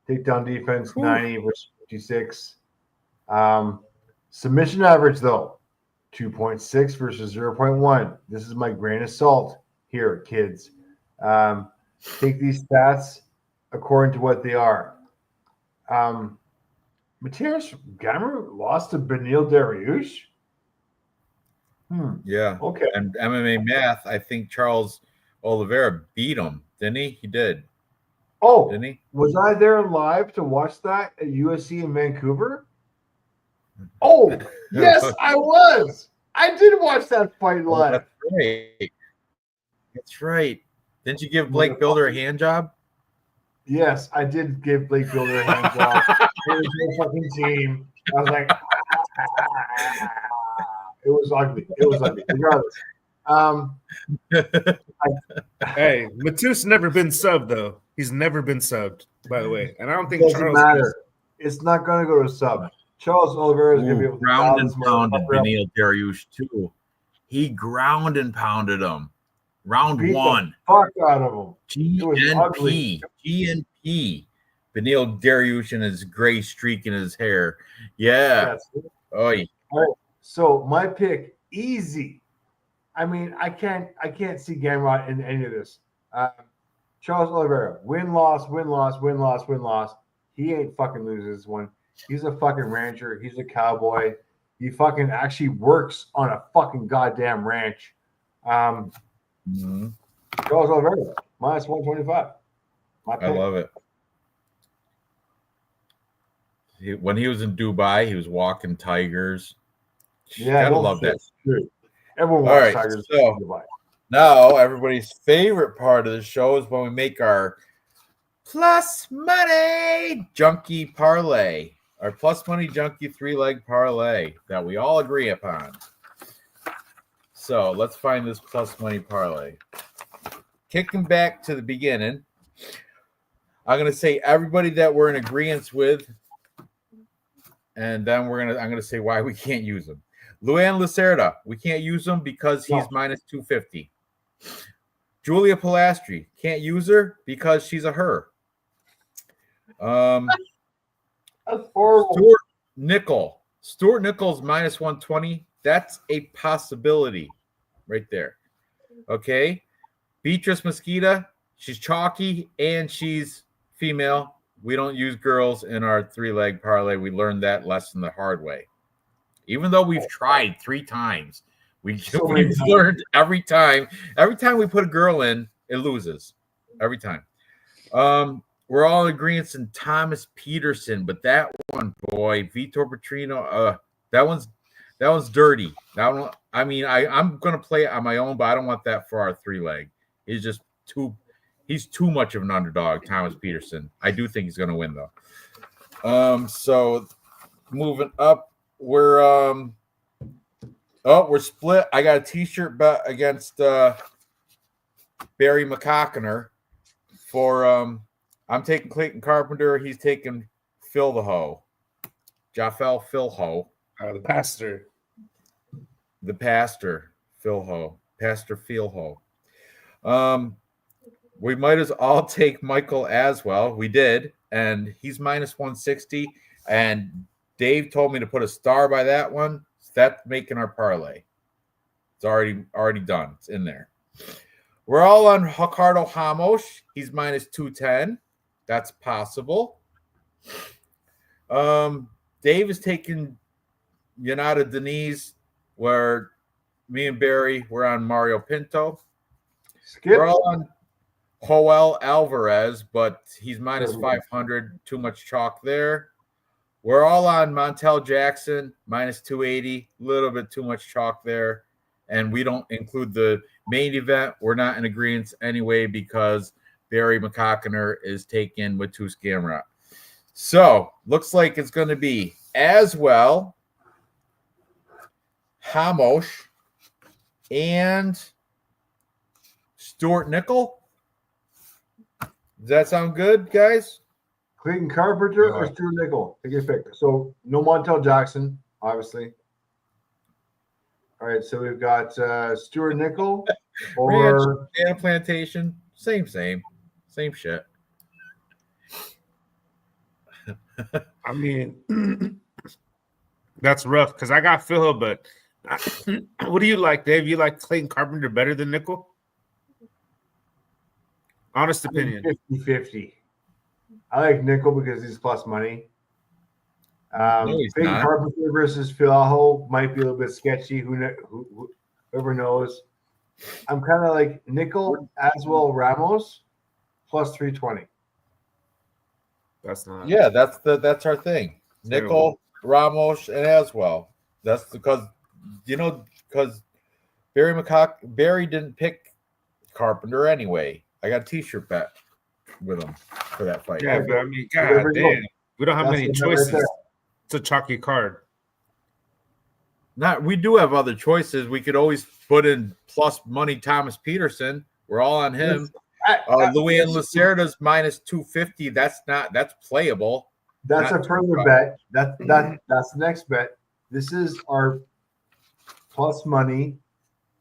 Takedown defense 90 versus 56. Submission average though 2.6 versus 0.1. This is my grain of salt here, kids. Take these stats according to what they are. Mateusz Gamrot lost to Benil Dariush? Yeah. Okay. And MMA math, I think Charles Oliveira beat him, didn't he? He did. Oh, didn't he? Was I there live to watch that at USC in Vancouver? Oh, yes, I was. I did watch that fight live. That's right. That's right. Didn't you give Blake Builder a hand job? Yes, I did give Blake Builder a hand job. It was no fucking team. I was like, it was ugly. It was ugly. Regardless. Hey, Mateusz never been subbed though. He's never been subbed, by the way. And I don't think Charles matter. It's not going to go to sub. Charles Oliveira is going to be able to ground and pounded Benil Dariush too. He ground and pounded him. Round one. Fuck out of him. GNP. Benil Dariush and his gray streak in his hair. Yeah. All right. So my pick, easy. I mean, I can't see Gamrot in any of this. Charles Oliveira, win, loss. He ain't fucking loses this one. He's a fucking rancher. He's a cowboy. He fucking actually works on a fucking goddamn ranch. Charles Oliveira, minus 125. I love it. When he was in Dubai, he was walking tigers. Yeah, gotta love that. True. Everyone walks tigers in Dubai. Now, everybody's favorite part of the show is when we make our plus money junkie parlay. Our plus money junkie 3-leg parlay that we all agree upon. So let's find this plus money parlay. Kicking back to the beginning, I'm going to say everybody that we're in agreement with, and then I'm going to say why we can't use them. Luan Lacerda, we can't use him because he's minus 250. Julia Pilastri, can't use her because she's a her. That's horrible. Stuart Nichols minus 120. That's a possibility right there. Okay. Beatrice Mosqueda, she's chalky and she's female. we don't use girls in our 3-leg parlay. We learned that lesson the hard way. Even though we've tried 3 times, we've learned every time. Every time we put a girl in, it loses. Every time. We're all in agreement in Thomas Peterson, but that one, boy, Vitor Petrino, that one's dirty. That one, I mean, I'm gonna play it on my own, but I don't want that for our 3-leg. He's just he's too much of an underdog, Thomas Peterson. I do think he's gonna win though. So moving up, we're split. I got a t-shirt bet against Barry McCockiner for I'm taking Clayton Carpenter. He's taking Phil the Ho. Jafel Phil Ho. The pastor. The pastor, Phil Ho. Pastor Phil Ho. We might as all take Michael Aswell. We did, and he's minus 160. And Dave told me to put a star by that one. So that's making our parlay. It's already done. It's in there. We're all on Ricardo Ramos. He's minus 210. That's possible. Dave is taking Yanada Denise, where me and Barry, we're on Mario Pinto. Skip. We're all on Joel Alvarez, but he's minus 500. Too much chalk there. We're all on Montel Jackson, minus 280. A little bit too much chalk there. And we don't include the main event. We're not in agreement anyway because Barry McCockiner is taken with 2 Scamrock. So, looks like it's going to be Aswell, Hamosh, and Stuart Nickel. Does that sound good, guys? Clayton Carpenter or Stuart Nickel? Take your pick. So, no Montel Jackson, obviously. All right, so we've got Stuart Nickel or Ranch, Plantation. Same shit. I mean, that's rough because I got Phil, but what do you like, Dave? You like Clayton Carpenter better than Nickel? Honest opinion. 50-50. I like Nickel because he's plus money. Clayton Carpenter versus Phil Aho might be a little bit sketchy. Whoever knows. I'm kind of like Nickel, Aswell, Ramos plus 320. That's not. Yeah, that's our thing. Nickel, Ramos, and Aswell. That's because Barry didn't pick Carpenter anyway. I got a t-shirt bet with him for that fight. Yeah, but I mean, god damn, we don't have many choices. Right, it's a chalky card. We do have other choices. We could always put in plus money Thomas Peterson. We're all on him. Luis Lacerda's minus 250. That's playable. That's a further bet. That's the next bet. This is our plus money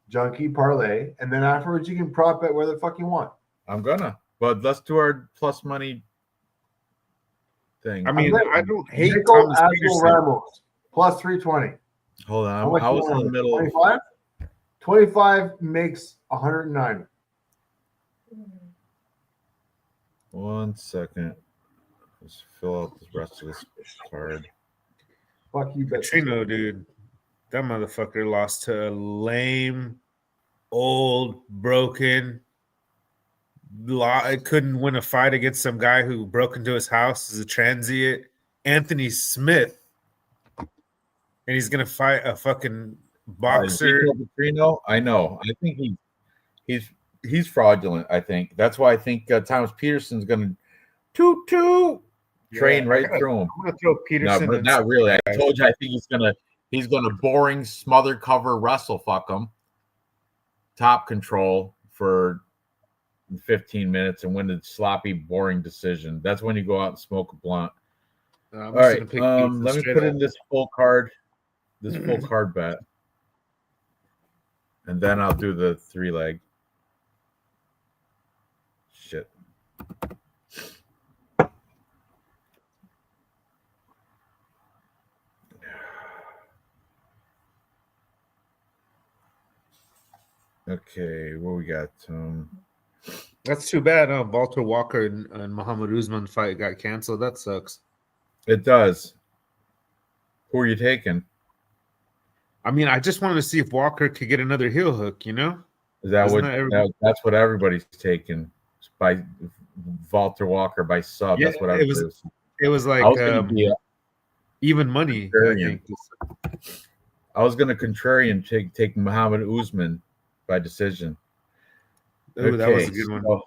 junkie parlay, and then afterwards you can prop bet where the fuck you want. I'm gonna, but let's do our plus money thing. I mean, I don't hate Nickel, Thomas Peterson. Ramos plus 320. Hold on, I was in the middle. 25. 25 makes 109. 1 second. Let's fill out the rest of this card. Fuck you, Petrino, dude. That motherfucker lost to a lame, old, broken. Couldn't win a fight against some guy who broke into his house as a transient. Anthony Smith. And he's gonna fight a fucking boxer. Petrino, I know. I think he's fraudulent. I think that's why I think Thomas Peterson's gonna train right through him. I'm gonna throw Peterson. No, but not really. I told you. I think he's gonna boring smother cover wrestle fuck him. Top control for 15 minutes and win a sloppy, boring decision. That's when you go out and smoke a blunt. All right, let me put in this full card. This full card bet. And then I'll do the 3-leg. Shit. Okay, what we got? That's too bad. Walter Walker and Muhammad Usman fight got canceled. That sucks. It does. Who are you taking? I mean, I just wanted to see if Walker could get another heel hook, you know? Is that that's what everybody's taking by Walter Walker by sub. Yeah, That's what I was. It was like I was gonna be even money. I think. I was gonna contrarian take Muhammad Usman by decision. Ooh, that was a good one. So,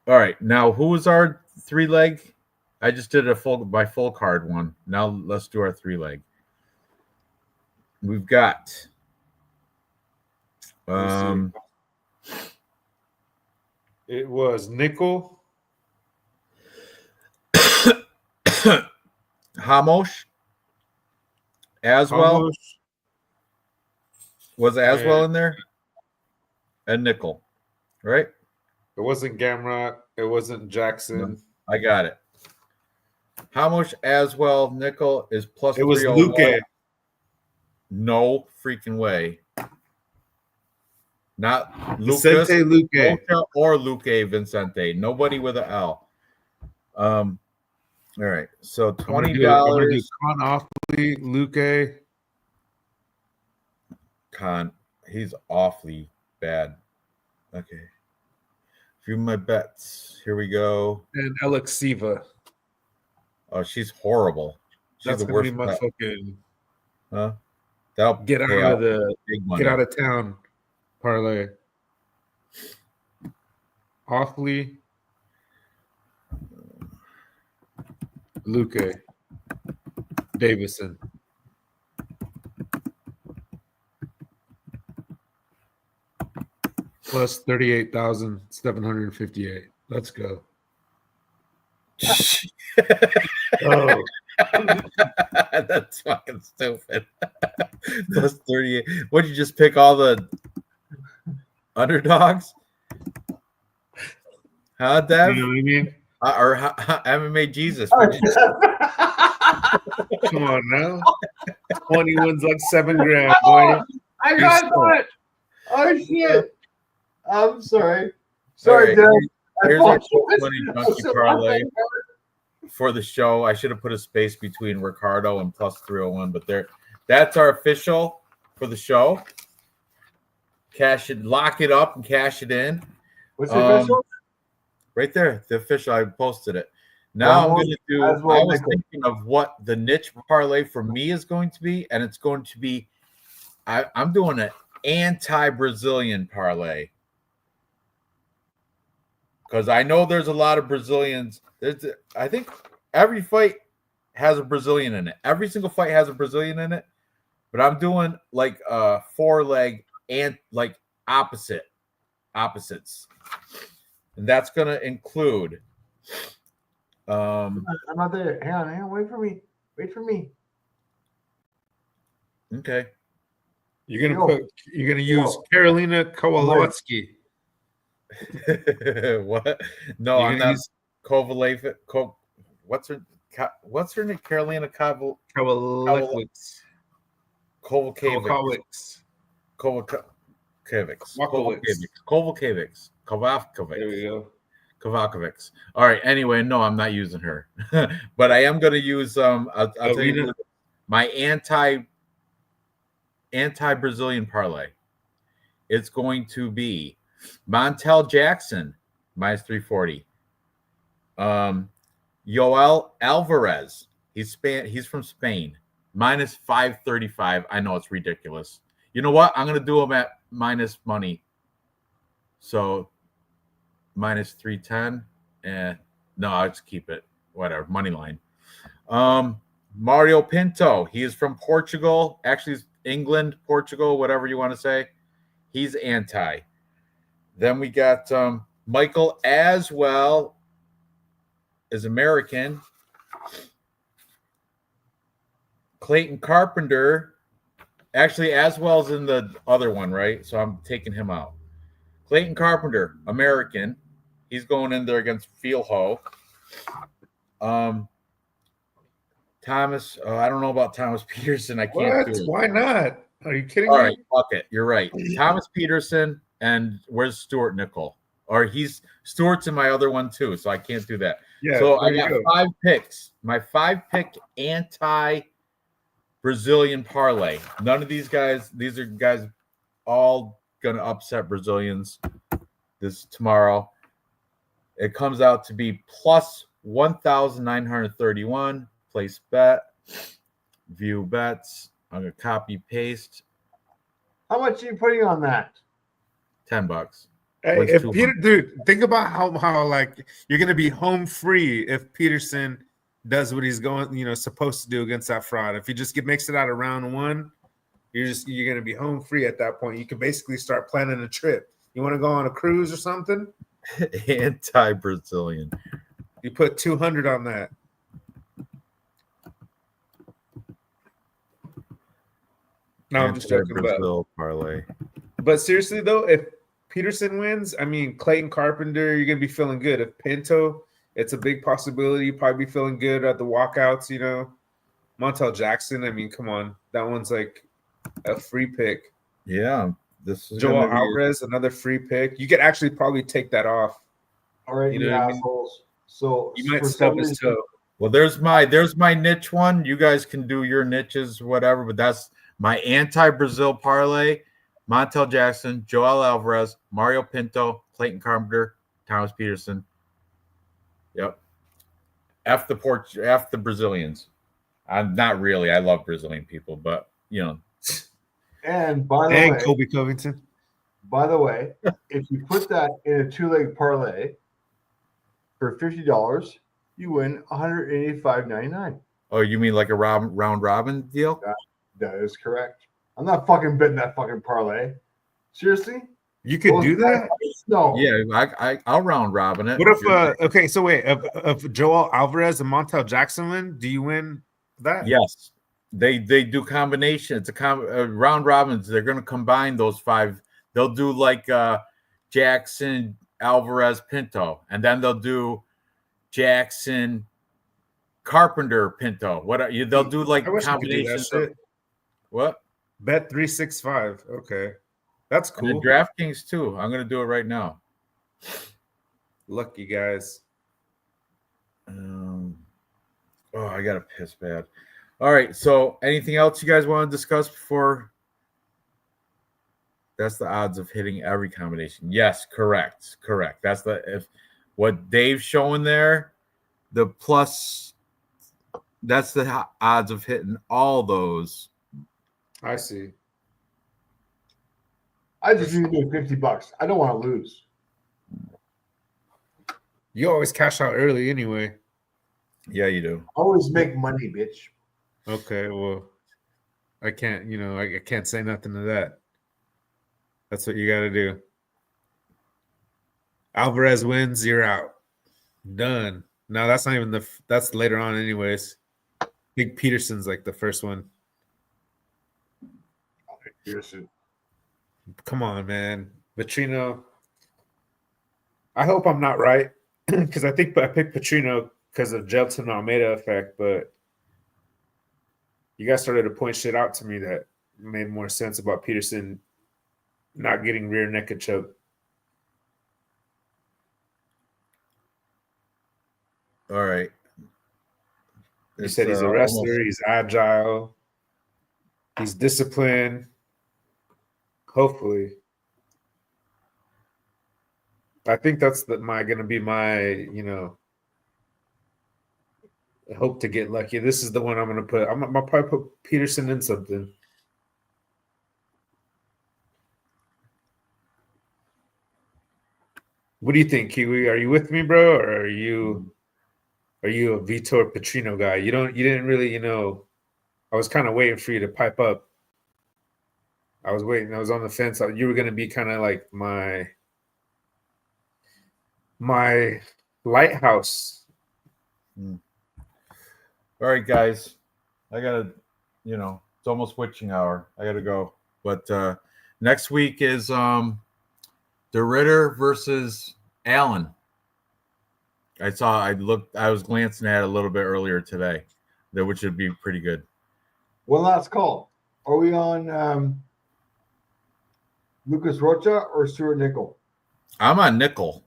all right, now who was our 3-leg? I just did a full card one. Now let's do our 3-leg. We've got it was Nickel, Hamosh, Aswell. Was Aswell in there? And Nickel, right? It wasn't Gamrot. It wasn't Jackson. No, I got it. Hamosh, Aswell, Nickel is plus. It was Luque. No freaking way. Not Vicente Luque or Luque Vincente. Nobody with an L. All right. So $20. Con Awfully, Luque. Con, he's awfully bad. Okay. Few of my bets. Here we go. And Alexiva. Oh, she's horrible. She's the worst. My fucking. Huh? That'll get out of town parlay. Awfully. Luque. Davison. Plus 38,758. Let's go. Oh. That's fucking stupid. Plus 38. What'd you just pick all the underdogs? Huh, Dev? You know what I mean? Or MMA Jesus. Come on now. 20 wins like $7,000, boy. I got it. Oh shit. I'm sorry. Sorry, right. Dev. Here's our 20 donkey parlay for the show. I should have put a space between Ricardo and plus 301, but that's our official for the show. Cash it, lock it up and cash it in. What's the official? Right there, the official. I posted it. Now I'm going to do. I was thinking of what the niche parlay for me is going to be, and it's going to be. I'm doing an anti-Brazilian parlay. Because I know there's a lot of Brazilians. I think every fight has a Brazilian in it. Every single fight has a Brazilian in it. But I'm doing like a 4-leg and like opposites. And that's going to include. I'm not there. Hang on. Wait for me. Okay. You're gonna use Karolina Kowalski. What? No, I'm not. Kovalev. What's her name? Karolina Kowalkiewicz. There we go. Kovakovic. All right. Anyway, no, I'm not using her, but I am going to use. I'll tell you my anti-Brazilian parlay. It's going to be Montel Jackson minus 340. Yoel Alvarez. He's from Spain minus 535. I know it's ridiculous. You know what? I'm going to do him at minus money. So minus 310. No, I'll just keep it. Whatever. Money line. Mario Pinto. He is from Portugal. Actually, England, Portugal, whatever you want to say. He's anti. Then we got Michael Aswell is American. Clayton Carpenter. Actually, Aswell's in the other one, right? So I'm taking him out. Clayton Carpenter, American. He's going in there against Fieldho. Thomas, I don't know about Thomas Peterson. I can't do it. Why not? Are you kidding me? All right, fuck it. You're right. Thomas Peterson and where's Stuart Nickel? or Stewart's in my other one too, so I can't do that. Yeah, so I there you got go. 5 picks. My 5-pick anti-Brazilian parlay. None of these guys. These are guys all gonna upset Brazilians this tomorrow. It comes out to be plus 1,931. Place bet. View bets. I'm gonna copy paste. How much are you putting on that? $10. Hey, if Peter, dude, think about how like you're gonna be home free if Peterson does what he's supposed to do against that fraud. If he just makes it out of round 1, you're gonna be home free at that point. You can basically start planning a trip. You want to go on a cruise or something? Anti-Brazilian. You put 200 on that. No, I'm just joking. Brazil parlay. But seriously though, if Peterson wins, I mean Clayton Carpenter, you're gonna be feeling good. If Pinto, it's a big possibility. You'll probably be feeling good at the walkouts. Montel Jackson. I mean, come on, that one's like a free pick. Yeah, this is Joel Alvarez, another free pick. You could actually probably take that off. All right, you assholes. So you might stub his toe. Well, there's my niche one. You guys can do your niches, whatever. But that's my anti-Brazil parlay. Montel Jackson, Joel Alvarez, Mario Pinto, Clayton Carpenter, Thomas Peterson. Yep. F the Brazilians. I'm not really. I love Brazilian people, but And by the way, Kobe Covington. By the way, if you put that in a 2-leg parlay for $50, you win $185.99. Oh, you mean like a round robin deal? That is correct. I'm not fucking betting that fucking parlay. Seriously? You could do that? No. Yeah, I'll round robin it. What if okay, so wait, if Joel Alvarez and Montel Jackson win, do you win that? Yes. They do combination. It's a round robins. They're going to combine those 5. They'll do like Jackson, Alvarez, Pinto, and then they'll do Jackson, Carpenter, Pinto. They'll do like combinations. What? Bet 365. Okay, that's cool. And DraftKings too. I'm going to do it right now. Lucky guys. I got to piss bad. All right. So, anything else you guys want to discuss before? That's the odds of hitting every combination. Yes, correct. That's what Dave's showing there. The plus, that's the odds of hitting all those. I see. I just need to do $50. I don't want to lose. You always cash out early anyway. Yeah, you do. Always make money, bitch. Okay, well, I can't, I can't say nothing to that. That's what you got to do. Alvarez wins, you're out. Done. No, that's not even that's later on anyways. I think Peterson's like the first one. Peterson. Come on, man. Petrino. I hope I'm not right because I think I picked Petrino because of Jelton Almeida effect, but you guys started to point shit out to me that made more sense about Peterson not getting rear naked choke. All right. You said he's a wrestler. He's agile. He's disciplined. Hopefully. I think that's going to be my, I hope to get lucky. This is the one I'm going to put. I'm going to probably put Peterson in something. What do you think, Kiwi? Are you with me, bro, or are you a Vitor Petrino guy? You didn't really, I was kind of waiting for you to pipe up. I was waiting. I was on the fence. You were going to be kind of like my lighthouse. All right, guys. I got to, it's almost witching hour. I got to go. But next week is De Ritter versus Allen. I was glancing at it a little bit earlier today, which would be pretty good. One last call. Are we on Lucas Rocha or Stuart Nickel? I'm on nickel.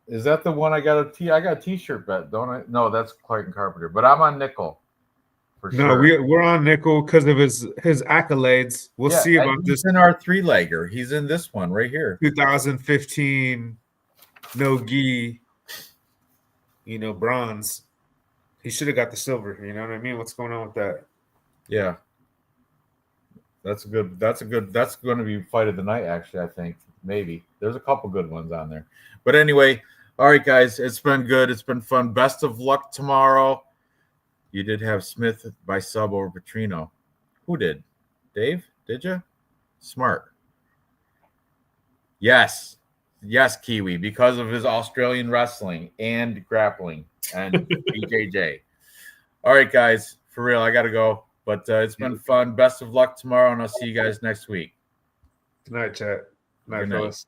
Is that the one I got I got a t-shirt bet, don't I? No, that's Clayton Carpenter, but I'm on nickel for No, sure. we're on nickel because of his accolades. We'll see about he's this in our 3-legger. He's in this one right here. 2015 no gi, bronze. He should have got the silver. You know what I mean? What's going on with that? Yeah. That's going to be fight of the night, actually, I think. Maybe. There's a couple good ones on there. But anyway, all right, guys, it's been good. It's been fun. Best of luck tomorrow. You did have Smith by sub over Petrino. Who did? Dave? Did you? Smart. Yes, Kiwi, because of his Australian wrestling and grappling and BJJ. All right, guys, for real, I got to go. But it's been fun. Best of luck tomorrow, and I'll see you guys next week. Good night, chat. Good night, Good night. fellas.